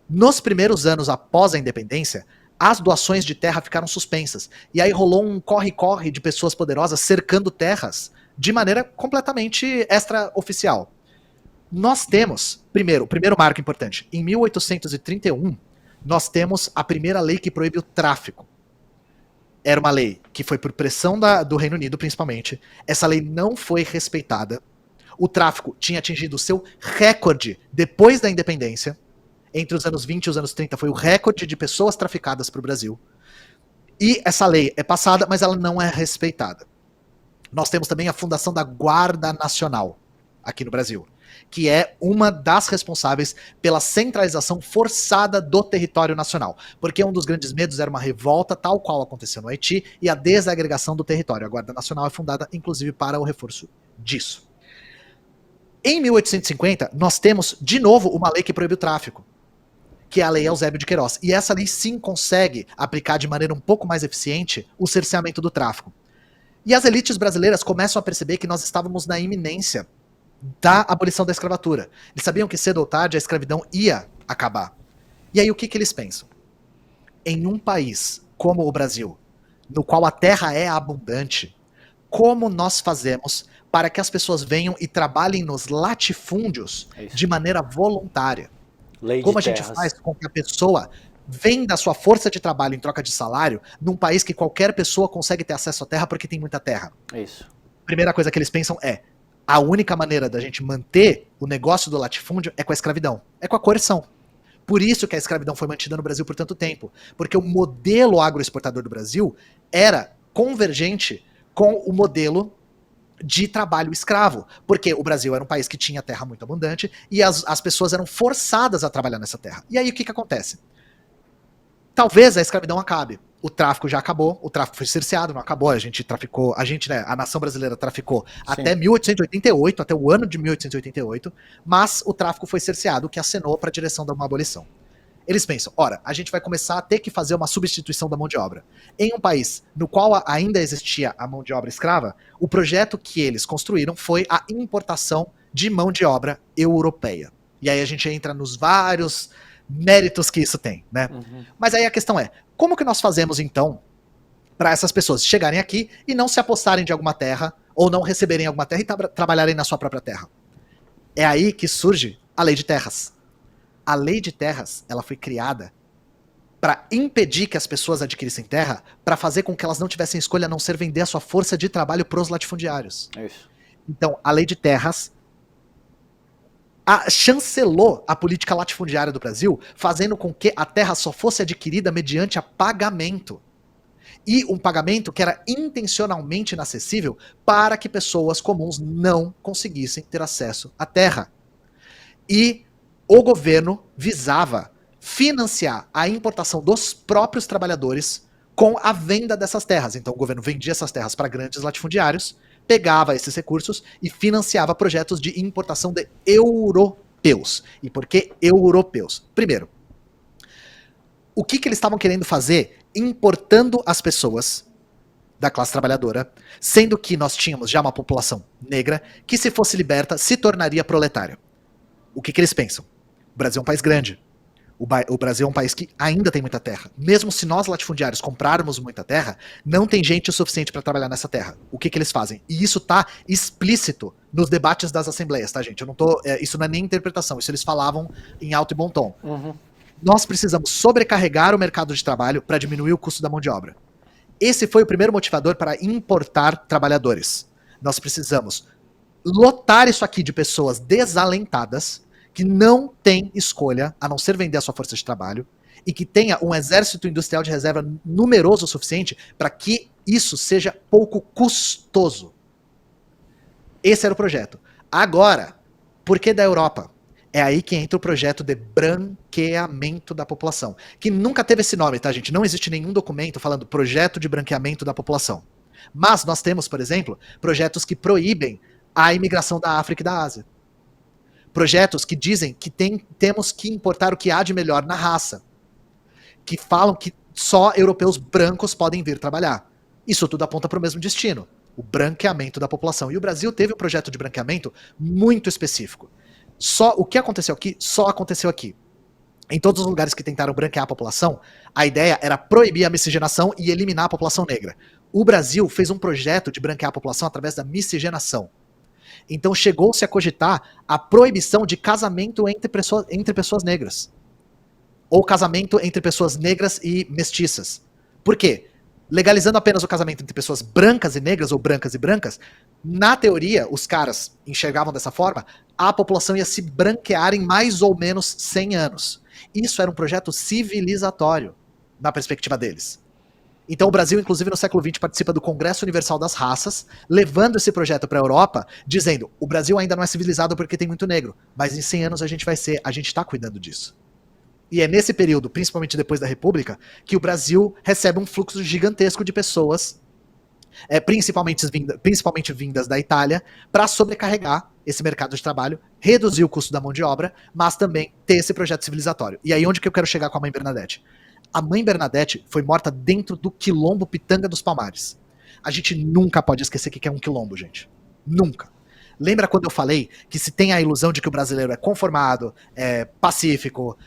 Nos primeiros anos após a independência, as doações de terra ficaram suspensas. E aí rolou um corre-corre de pessoas poderosas cercando terras de maneira completamente extraoficial. Nós temos, o primeiro marco importante, em 1831, nós temos a primeira lei que proíbe o tráfico. Era uma lei que foi por pressão do Reino Unido, principalmente. Essa lei não foi respeitada. O tráfico tinha atingido o seu recorde depois da independência. Entre os anos 20 e os anos 30 foi o recorde de pessoas traficadas para o Brasil. E essa lei é passada, mas ela não é respeitada. Nós temos também a fundação da Guarda Nacional aqui no Brasil, que é uma das responsáveis pela centralização forçada do território nacional. Porque um dos grandes medos era uma revolta, tal qual aconteceu no Haiti, e a desagregação do território. A Guarda Nacional é fundada, inclusive, para o reforço disso. Em 1850, nós temos, de novo, uma lei que proíbe o tráfico, que é a Lei Eusébio de Queiroz. E essa lei sim consegue aplicar de maneira um pouco mais eficiente o cerceamento do tráfico. E as elites brasileiras começam a perceber que nós estávamos na iminência da abolição da escravatura. Eles sabiam que cedo ou tarde a escravidão ia acabar. E aí o que eles pensam? Em um país como o Brasil, no qual a terra é abundante, como nós fazemos para que as pessoas venham e trabalhem nos latifúndios de maneira voluntária? Como a gente faz com que a pessoa venda sua força de trabalho em troca de salário num país que qualquer pessoa consegue ter acesso à terra porque tem muita terra? Isso. Primeira coisa que eles pensam é: a única maneira da gente manter o negócio do latifúndio é com a escravidão, é com a coerção. Por isso que a escravidão foi mantida no Brasil por tanto tempo. Porque o modelo agroexportador do Brasil era convergente com o modelo de trabalho escravo. Porque o Brasil era um país que tinha terra muito abundante e as pessoas eram forçadas a trabalhar nessa terra. E aí o que acontece? Talvez a escravidão acabe. O tráfico já acabou, o tráfico foi cerceado, não acabou, a nação brasileira traficou até 1888, até o ano de 1888, mas o tráfico foi cerceado, o que acenou para a direção de uma abolição. Eles pensam, ora, a gente vai começar a ter que fazer uma substituição da mão de obra. Em um país no qual ainda existia a mão de obra escrava, o projeto que eles construíram foi a importação de mão de obra europeia. E aí a gente entra nos vários méritos que isso tem, né? Uhum. Mas aí a questão é, como que nós fazemos então para essas pessoas chegarem aqui e não se apossarem de alguma terra ou não receberem alguma terra e trabalharem na sua própria terra? É aí que surge a Lei de Terras. A Lei de Terras, ela foi criada para impedir que as pessoas adquirissem terra, para fazer com que elas não tivessem escolha a não ser vender a sua força de trabalho para os latifundiários. Isso. Então, a Lei de Terras chancelou a política latifundiária do Brasil, fazendo com que a terra só fosse adquirida mediante a pagamento. E um pagamento que era intencionalmente inacessível para que pessoas comuns não conseguissem ter acesso à terra. E o governo visava financiar a importação dos próprios trabalhadores com a venda dessas terras. Então o governo vendia essas terras para grandes latifundiários, pegava esses recursos e financiava projetos de importação de europeus. E por que europeus? Primeiro, o que eles estavam querendo fazer importando as pessoas da classe trabalhadora, sendo que nós tínhamos já uma população negra que, se fosse liberta, se tornaria proletária. O que eles pensam? O Brasil é um país grande. O Brasil é um país que ainda tem muita terra. Mesmo se nós latifundiários comprarmos muita terra, não tem gente o suficiente para trabalhar nessa terra. O que eles fazem? E isso tá explícito nos debates das assembleias, tá, gente? Eu não tô, isso não é nem interpretação, isso eles falavam em alto e bom tom. Nós precisamos sobrecarregar o mercado de trabalho para diminuir o custo da mão de obra. Esse foi o primeiro motivador para importar trabalhadores. Nós precisamos lotar isso aqui de pessoas desalentadas, que não têm escolha a não ser vender a sua força de trabalho, e que tenha um exército industrial de reserva numeroso o suficiente para que isso seja pouco custoso. Esse era o projeto. Agora, por que da Europa? É aí que entra o projeto de branqueamento da população, que nunca teve esse nome, tá, gente? Não existe nenhum documento falando projeto de branqueamento da população. Mas nós temos, por exemplo, projetos que proíbem a imigração da África e da Ásia. Projetos que dizem que temos que importar o que há de melhor na raça. Que falam que só europeus brancos podem vir trabalhar. Isso tudo aponta para o mesmo destino, o branqueamento da população. E o Brasil teve um projeto de branqueamento muito específico. O que aconteceu aqui, só aconteceu aqui. Em todos os lugares que tentaram branquear a população, a ideia era proibir a miscigenação e eliminar a população negra. O Brasil fez um projeto de branquear a população através da miscigenação. Então chegou-se a cogitar a proibição de casamento entre pessoas negras. Ou casamento entre pessoas negras e mestiças. Por quê? Legalizando apenas o casamento entre pessoas brancas e negras, ou brancas e brancas, na teoria, os caras enxergavam dessa forma, a população ia se branquear em mais ou menos 100 anos. Isso era um projeto civilizatório, na perspectiva deles. Então o Brasil, inclusive no século XX, participa do Congresso Universal das Raças, levando esse projeto para a Europa, dizendo, o Brasil ainda não é civilizado porque tem muito negro, mas em 100 anos a gente vai ser, a gente está cuidando disso. E é nesse período, principalmente depois da República, que o Brasil recebe um fluxo gigantesco de pessoas, principalmente vindas da Itália, para sobrecarregar esse mercado de trabalho, reduzir o custo da mão de obra, mas também ter esse projeto civilizatório. E aí onde que eu quero chegar com a Mãe Bernadette? A Mãe Bernadette foi morta dentro do quilombo Pitanga dos Palmares. A gente nunca pode esquecer o que é um quilombo, gente. Nunca. Lembra quando eu falei que se tem a ilusão de que o brasileiro é conformado, pacífico,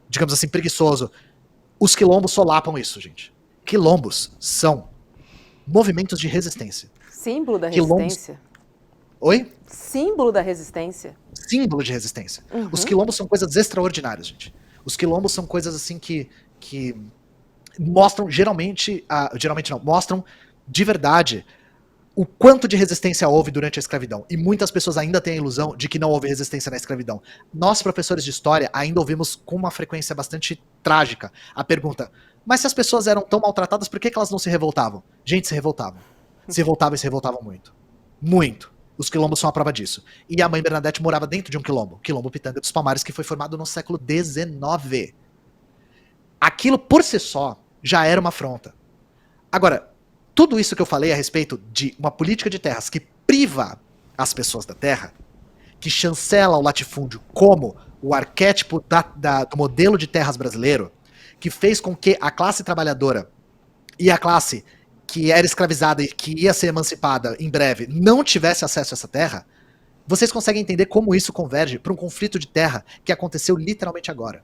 digamos assim, preguiçoso? Os quilombos solapam isso, gente. Quilombos são movimentos de resistência. Símbolo da Quilombos... resistência. Oi? Símbolo da resistência. Símbolo de resistência. Uhum. Os quilombos são coisas extraordinárias, gente. Os quilombos são coisas assim que mostram mostram de verdade o quanto de resistência houve durante a escravidão. E muitas pessoas ainda têm a ilusão de que não houve resistência na escravidão. Nós, professores de história, ainda ouvimos com uma frequência bastante trágica a pergunta, mas se as pessoas eram tão maltratadas, por que elas não se revoltavam? Gente, se revoltavam. Se revoltavam e se revoltavam muito. Muito. Os quilombos são a prova disso. E a Mãe Bernadette morava dentro de um quilombo. Quilombo Pitanga dos Palmares, que foi formado no século XIX. Aquilo, por si só, já era uma afronta. Agora, tudo isso que eu falei a respeito de uma política de terras que priva as pessoas da terra, que chancela o latifúndio como o arquétipo do modelo de terras brasileiro, que fez com que a classe trabalhadora e a classe que era escravizada e que ia ser emancipada em breve não tivesse acesso a essa terra, vocês conseguem entender como isso converge para um conflito de terra que aconteceu literalmente agora.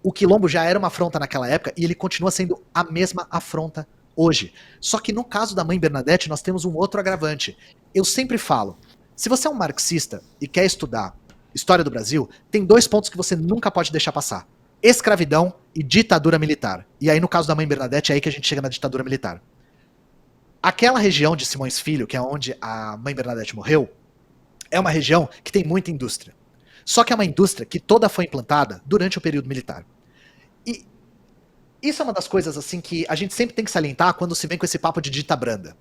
O quilombo já era uma afronta naquela época e ele continua sendo a mesma afronta hoje. Só que no caso da Mãe Bernadette nós temos um outro agravante. Eu sempre falo, se você é um marxista e quer estudar história do Brasil, tem 2 pontos que você nunca pode deixar passar. Escravidão e ditadura militar. E aí no caso da Mãe Bernadette é aí que a gente chega na ditadura militar. Aquela região de Simões Filho, que é onde a Mãe Bernadette morreu, é uma região que tem muita indústria. Só que é uma indústria que toda foi implantada durante o período militar. E isso é uma das coisas assim que a gente sempre tem que salientar quando se vem com esse papo de dita branda.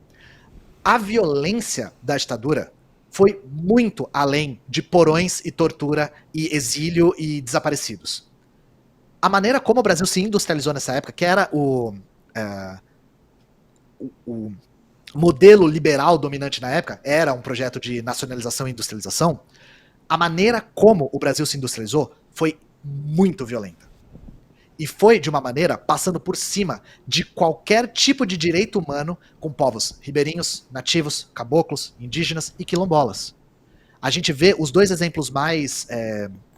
A violência da ditadura foi muito além de porões e tortura e exílio e desaparecidos. A maneira como o Brasil se industrializou nessa época, que era o modelo liberal dominante na época, era um projeto de nacionalização e industrialização, a maneira como o Brasil se industrializou foi muito violenta. E foi de uma maneira passando por cima de qualquer tipo de direito humano com povos ribeirinhos, nativos, caboclos, indígenas e quilombolas. A gente vê os dois exemplos mais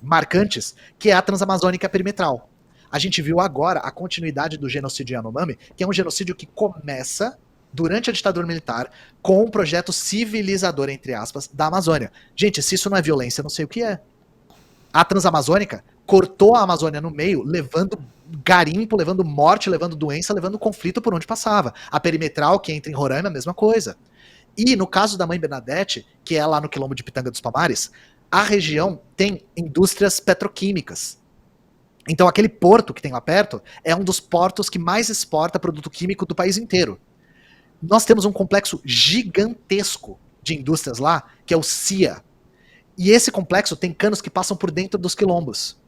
marcantes, que é a Transamazônica Perimetral. A gente viu agora a continuidade do genocídio Yanomami, que é um genocídio que começa durante a ditadura militar com um projeto civilizador, entre aspas, da Amazônia. Gente, se isso não é violência, eu não sei o que é. A Transamazônica cortou a Amazônia no meio, levando garimpo, levando morte, levando doença, levando conflito por onde passava. A Perimetral, que entra em Roraima, a mesma coisa. E no caso da Mãe Bernadette, que é lá no quilombo de Pitanga dos Palmares, a região tem indústrias petroquímicas. Então aquele porto que tem lá perto é um dos portos que mais exporta produto químico do país inteiro. Nós temos um complexo gigantesco de indústrias lá, que é o CIA. E esse complexo tem canos que passam por dentro dos quilombos.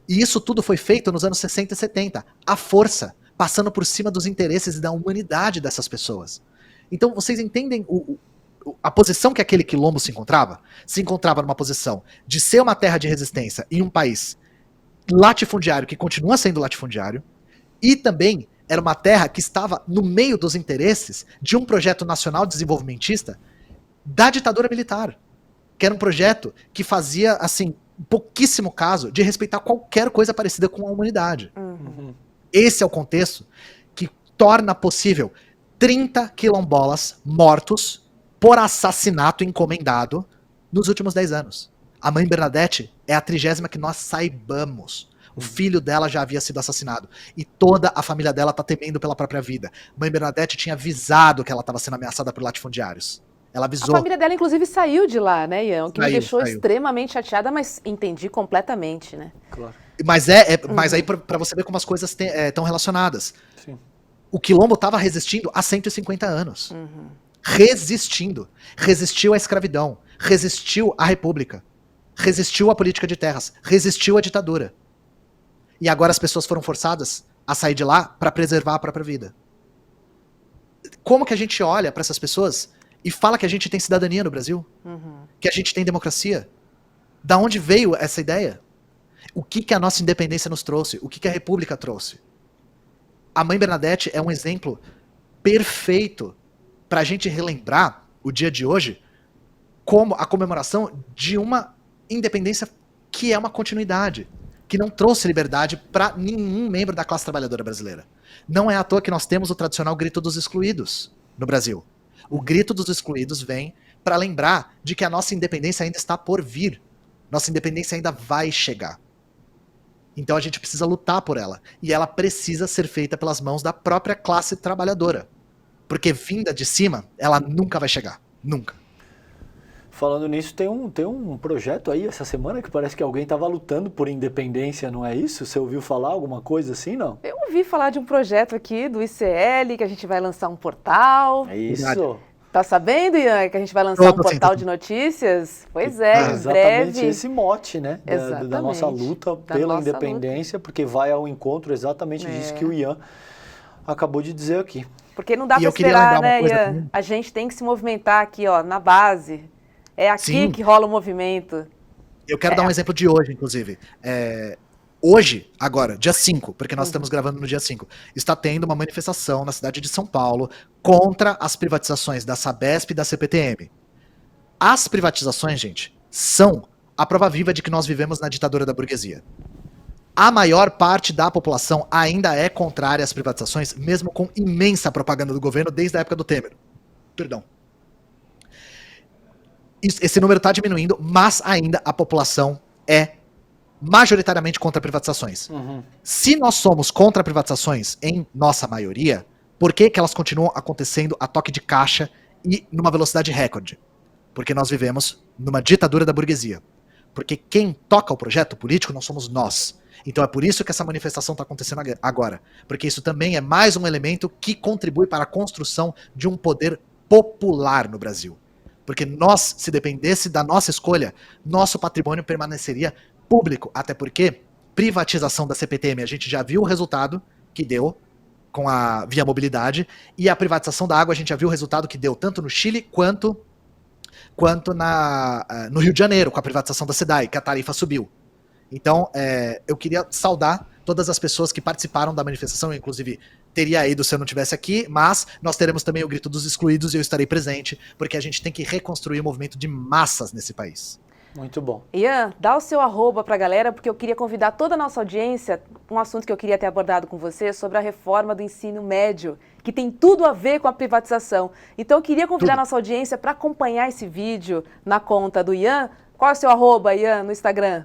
E isso tudo foi feito nos anos 60 e 70, à força, passando por cima dos interesses e da humanidade dessas pessoas. Então vocês entendem a posição que aquele quilombo se encontrava? Se encontrava numa posição de ser uma terra de resistência em um país latifundiário, que continua sendo latifundiário, e também era uma terra que estava no meio dos interesses de um projeto nacional desenvolvimentista da ditadura militar, que era um projeto que fazia, assim, pouquíssimo caso de respeitar qualquer coisa parecida com a humanidade. Uhum. Esse é o contexto que torna possível 30 quilombolas mortos por assassinato encomendado nos últimos 10 anos. A Mãe Bernadette é a 30ª que nós saibamos. O filho dela já havia sido assassinado. E toda a família dela tá temendo pela própria vida. Mãe Bernadette tinha avisado que ela estava sendo ameaçada por latifundiários. Ela avisou. A família dela, inclusive, saiu de lá, né, Ian? O que me deixou saiu. extremamente chateada, mas entendi completamente, né? Claro. Mas mas aí pra você ver como as coisas estão relacionadas. Sim. O quilombo estava resistindo há 150 anos. Uhum. Resistindo. Resistiu à escravidão. Resistiu à república. Resistiu à política de terras. Resistiu à ditadura. E agora as pessoas foram forçadas a sair de lá para preservar a própria vida. Como que a gente olha para essas pessoas e fala que a gente tem cidadania no Brasil? Uhum. Que a gente tem democracia? Da onde veio essa ideia? O que a nossa independência nos trouxe? O que a república trouxe? A Mãe Bernadette é um exemplo perfeito para a gente relembrar o dia de hoje como a comemoração de uma independência que é uma continuidade, que não trouxe liberdade para nenhum membro da classe trabalhadora brasileira. Não é à toa que nós temos o tradicional grito dos excluídos no Brasil. O grito dos excluídos vem para lembrar de que a nossa independência ainda está por vir. Nossa independência ainda vai chegar. Então a gente precisa lutar por ela. E ela precisa ser feita pelas mãos da própria classe trabalhadora. Porque vinda de cima, ela nunca vai chegar. Nunca. Falando nisso, tem um projeto aí essa semana que parece que alguém estava lutando por independência, não é isso? Você ouviu falar alguma coisa assim, não? Eu ouvi falar de um projeto aqui do ICL, que a gente vai lançar um portal. É isso. Tá sabendo, Ian, que a gente vai lançar um portal de notícias? Pois é, em exatamente breve. Esse mote, né? Da nossa luta pela independência, porque vai ao encontro exatamente disso que o Ian acabou de dizer aqui. Porque não dá para esperar, né, Ian? A gente tem que se movimentar aqui, ó, na base. É aqui que rola o movimento. Eu quero dar um exemplo de hoje, inclusive. Hoje, agora, dia 5, porque nós estamos gravando no dia 5, está tendo uma manifestação na cidade de São Paulo contra as privatizações da Sabesp e da CPTM. As privatizações, gente, são a prova viva de que nós vivemos na ditadura da burguesia. A maior parte da população ainda é contrária às privatizações, mesmo com imensa propaganda do governo desde a época do Temer. Perdão. Esse número está diminuindo, mas ainda a população é majoritariamente contra privatizações. Uhum. Se nós somos contra privatizações em nossa maioria, por que elas continuam acontecendo a toque de caixa e numa velocidade recorde? Porque nós vivemos numa ditadura da burguesia. porque quem toca o projeto político não somos nós. Então é por isso que essa manifestação está acontecendo agora, porque isso também é mais um elemento que contribui para a construção de um poder popular no Brasil. Porque nós, se dependesse da nossa escolha, nosso patrimônio permaneceria público, até porque privatização da CPTM, a gente já viu o resultado que deu com a Via Mobilidade, e a privatização da água a gente já viu o resultado que deu tanto no Chile quanto no Rio de Janeiro, com a privatização da SEDAI, que a tarifa subiu. Então, eu queria saudar todas as pessoas que participaram da manifestação, eu, inclusive teria ido se eu não estivesse aqui, mas nós teremos também o Grito dos Excluídos e eu estarei presente, porque a gente tem que reconstruir o movimento de massas nesse país. Muito bom. Ian, dá o seu arroba para a galera, porque eu queria convidar toda a nossa audiência, um assunto que eu queria ter abordado com você, sobre a reforma do ensino médio, que tem tudo a ver com a privatização. Então eu queria convidar a nossa audiência para acompanhar esse vídeo na conta do Ian. Qual é o seu arroba, Ian, no Instagram?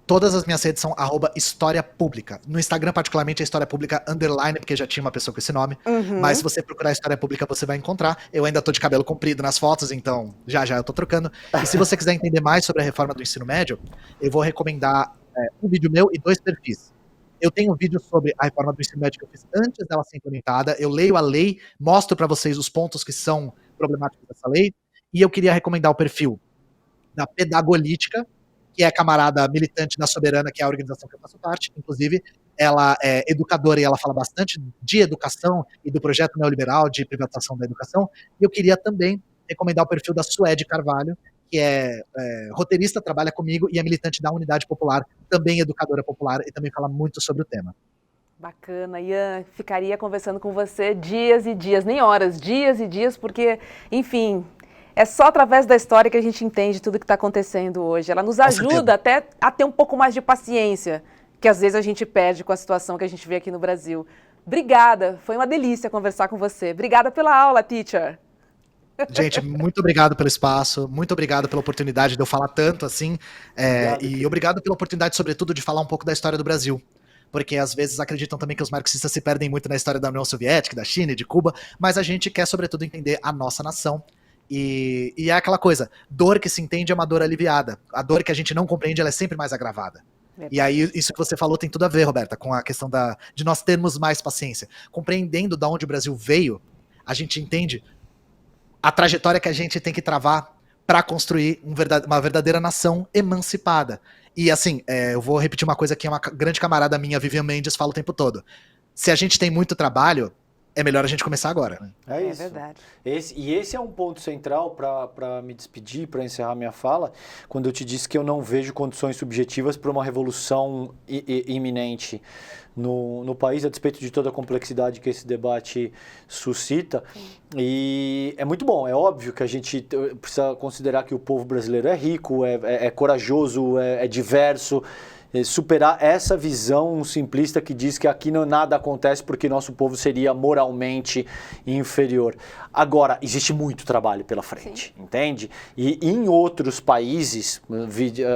Todas as minhas redes são @História Pública. No Instagram, particularmente, é História Pública _, porque já tinha uma pessoa com esse nome. Mas se você procurar História Pública, você vai encontrar. Eu ainda tô de cabelo comprido nas fotos, então já eu tô trocando. E se você quiser entender mais sobre a reforma do ensino médio, eu vou recomendar um vídeo meu e 2 perfis. Eu tenho um vídeo sobre a reforma do ensino médio que eu fiz antes dela ser implementada. Eu leio a lei, mostro para vocês os pontos que são problemáticos dessa lei. E eu queria recomendar o perfil da Pedagolítica, que é a camarada militante da Soberana, que é a organização que eu faço parte. Inclusive, ela é educadora e ela fala bastante de educação e do projeto neoliberal de privatização da educação. E eu queria também recomendar o perfil da Suede Carvalho, que é roteirista, trabalha comigo e é militante da Unidade Popular, também educadora popular e também fala muito sobre o tema. Bacana, Ian, ficaria conversando com você dias e dias, nem horas, dias e dias, porque, enfim, é só através da história que a gente entende tudo que está acontecendo hoje. Ela nos ajuda até a ter um pouco mais de paciência, que às vezes a gente perde com a situação que a gente vê aqui no Brasil. Obrigada, foi uma delícia conversar com você. Obrigada pela aula, teacher. Gente, muito obrigado pelo espaço, muito obrigado pela oportunidade de eu falar tanto assim, e obrigado pela oportunidade, sobretudo, de falar um pouco da história do Brasil. Porque às vezes acreditam também que os marxistas se perdem muito na história da União Soviética, da China e de Cuba, mas a gente quer, sobretudo, entender a nossa nação. E é aquela coisa, dor que se entende é uma dor aliviada. A dor que a gente não compreende, ela é sempre mais agravada. E aí, isso que você falou tem tudo a ver, Roberta, com a questão de nós termos mais paciência. Compreendendo de onde o Brasil veio, a gente entende a trajetória que a gente tem que travar para construir uma verdadeira nação emancipada. E assim, eu vou repetir uma coisa que uma grande camarada minha, Vivian Mendes, fala o tempo todo. Se a gente tem muito trabalho, é melhor a gente começar agora. Né? É isso. É verdade. Esse é um ponto central para me despedir, para encerrar minha fala, quando eu te disse que eu não vejo condições subjetivas para uma revolução iminente no país, a despeito de toda a complexidade que esse debate suscita. Sim. E é muito bom, é óbvio que a gente precisa considerar que o povo brasileiro é rico, é corajoso, é diverso. Superar essa visão simplista que diz que aqui nada acontece porque nosso povo seria moralmente inferior. Agora, existe muito trabalho pela frente, entende? E em outros países,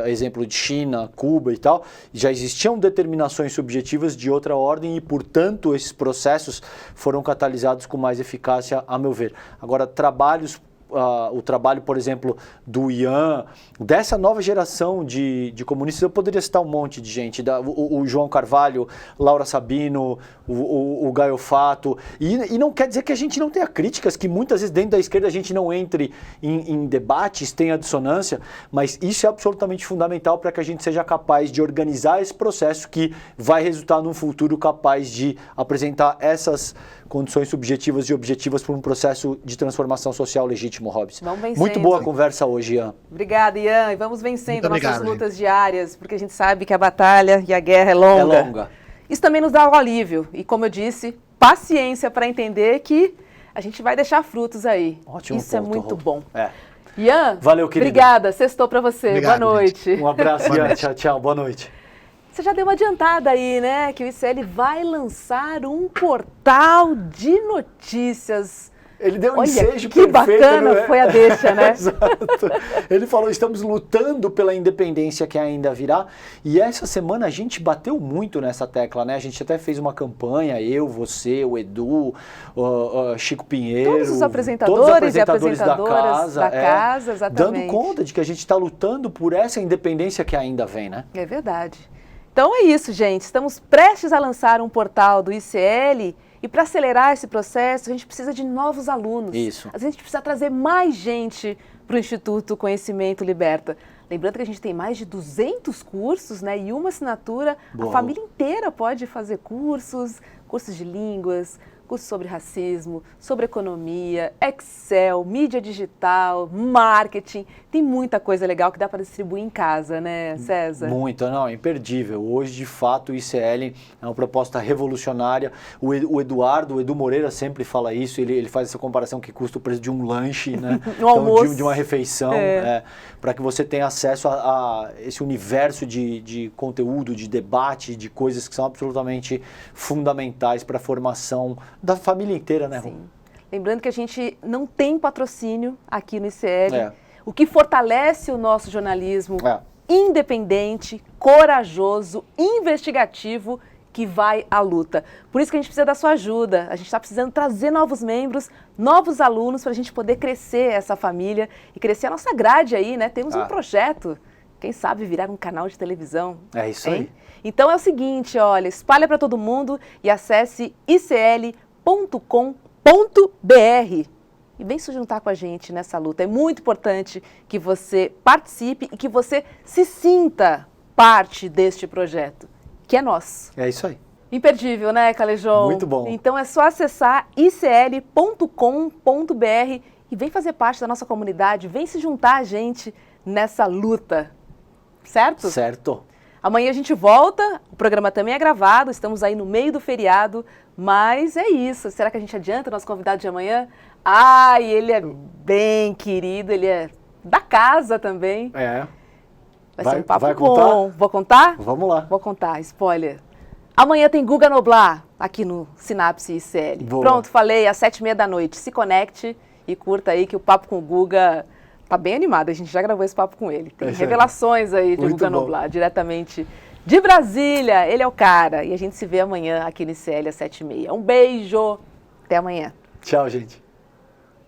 exemplo de China, Cuba e tal, já existiam determinações subjetivas de outra ordem e, portanto, esses processos foram catalisados com mais eficácia, a meu ver. Agora, o trabalho, por exemplo, do Ian, dessa nova geração de comunistas, eu poderia citar um monte de gente, o João Carvalho, Laura Sabino, o Gaio Fato, e não quer dizer que a gente não tenha críticas, que muitas vezes dentro da esquerda a gente não entre em debates, tenha dissonância, mas isso é absolutamente fundamental para que a gente seja capaz de organizar esse processo que vai resultar num futuro capaz de apresentar essas condições subjetivas e objetivas para um processo de transformação social legítimo, Robson. Vamos vencendo. Muito boa a conversa hoje, Ian. Obrigada, Ian. E vamos vencendo nossas lutas diárias, porque a gente sabe que a batalha e a guerra é longa. É longa. Isso também nos dá um alívio. E como eu disse, paciência para entender que a gente vai deixar frutos aí. Ótimo Isso ponto, é muito bom. Ian, valeu, querido. Obrigada. Sextou para você. Obrigado, boa noite. Gente. Um abraço, Ian. Tchau, tchau. Boa noite. Você já deu uma adiantada aí, né? Que o ICL vai lançar um portal de notícias Ele deu um Olha, ensejo que perfeito. bacana foi a deixa, né? Exato. Ele falou, estamos lutando pela independência que ainda virá. E essa semana a gente bateu muito nessa tecla, né? A gente até fez uma campanha, eu, você, o Edu, Chico Pinheiro. Todos os apresentadores e apresentadoras da casa, exatamente. Dando conta de que a gente está lutando por essa independência que ainda vem, né? É verdade. Então é isso, gente. Estamos prestes a lançar um portal do ICL e para acelerar esse processo a gente precisa de novos alunos. Isso. A gente precisa trazer mais gente para o Instituto Conhecimento Liberta. Lembrando que a gente tem mais de 200 cursos, né? E uma assinatura, Boa. A família inteira pode fazer cursos de línguas, cursos sobre racismo, sobre economia, Excel, mídia digital, marketing. Tem muita coisa legal que dá para distribuir em casa, né, César? Muito, não, é imperdível. Hoje, de fato, o ICL é uma proposta revolucionária. O Edu Moreira sempre fala isso, ele faz essa comparação que custa o preço de um lanche, né? Um almoço. De uma refeição, para que você tenha acesso a esse universo de conteúdo, de debate, de coisas que são absolutamente fundamentais para a formação da família inteira, né, Rô? Sim. Lembrando que a gente não tem patrocínio aqui no ICL, o que fortalece o nosso jornalismo independente, corajoso, investigativo, que vai à luta. Por isso que a gente precisa da sua ajuda. A gente está precisando trazer novos membros, novos alunos, para a gente poder crescer essa família e crescer a nossa grade aí, né? Temos um projeto, quem sabe virar um canal de televisão. É isso aí. Então é o seguinte, olha, espalha para todo mundo e acesse icl.com.br e vem se juntar com a gente nessa luta. É muito importante que você participe e que você se sinta parte deste projeto, que é nosso. É isso aí. Imperdível, né, Calejão? Muito bom. Então é só acessar icl.com.br e vem fazer parte da nossa comunidade, vem se juntar a gente nessa luta. Certo? Certo. Amanhã a gente volta, o programa também é gravado, estamos aí no meio do feriado, mas é isso. Será que a gente adianta o nosso convidado de amanhã? Ai, ele é bem querido, ele é da casa também. Vai ser um papo bom. Contar? Vou contar? Vamos lá. Vou contar, spoiler. Amanhã tem Guga Noblar aqui no Sinapse ICL. Boa. Pronto, falei, às 19h30. Se conecte e curta aí que o papo com o Guga tá bem animado. A gente já gravou esse papo com ele. Tem revelações aí de Guga Noblar, diretamente de Brasília. Ele é o cara. E a gente se vê amanhã aqui no ICL às 7h30. Um beijo. Até amanhã. Tchau, gente.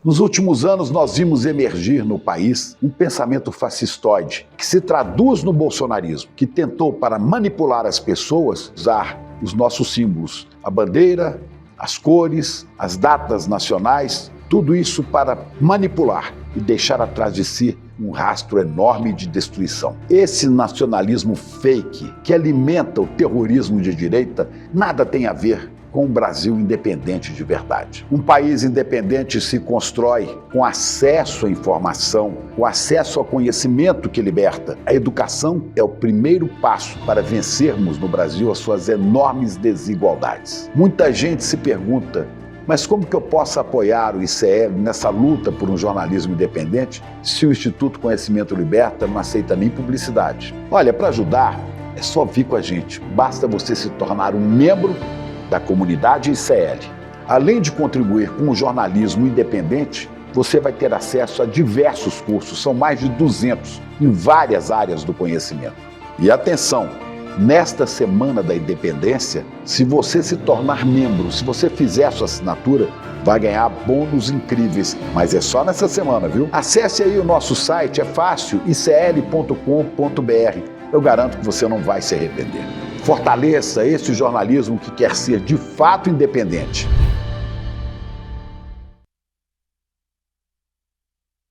Nos últimos anos, nós vimos emergir no país um pensamento fascistoide, que se traduz no bolsonarismo, que tentou, para manipular as pessoas, usar os nossos símbolos, a bandeira, as cores, as datas nacionais, tudo isso para manipular e deixar atrás de si um rastro enorme de destruição. Esse nacionalismo fake, que alimenta o terrorismo de direita, nada tem a ver com um Brasil independente de verdade. Um país independente se constrói com acesso à informação, com acesso ao conhecimento que liberta. A educação é o primeiro passo para vencermos no Brasil as suas enormes desigualdades. Muita gente se pergunta, mas como que eu posso apoiar o ICL nessa luta por um jornalismo independente se o Instituto Conhecimento Liberta não aceita nem publicidade? Olha, para ajudar, é só vir com a gente. Basta você se tornar um membro da comunidade ICL. Além de contribuir com o jornalismo independente, você vai ter acesso a diversos cursos, são mais de 200, em várias áreas do conhecimento. E atenção, nesta Semana da Independência, se você se tornar membro, se você fizer a sua assinatura, vai ganhar bônus incríveis, mas é só nessa semana, viu? Acesse aí o nosso site, é fácil, icl.com.br. Eu garanto que você não vai se arrepender. Fortaleça esse jornalismo que quer ser de fato independente.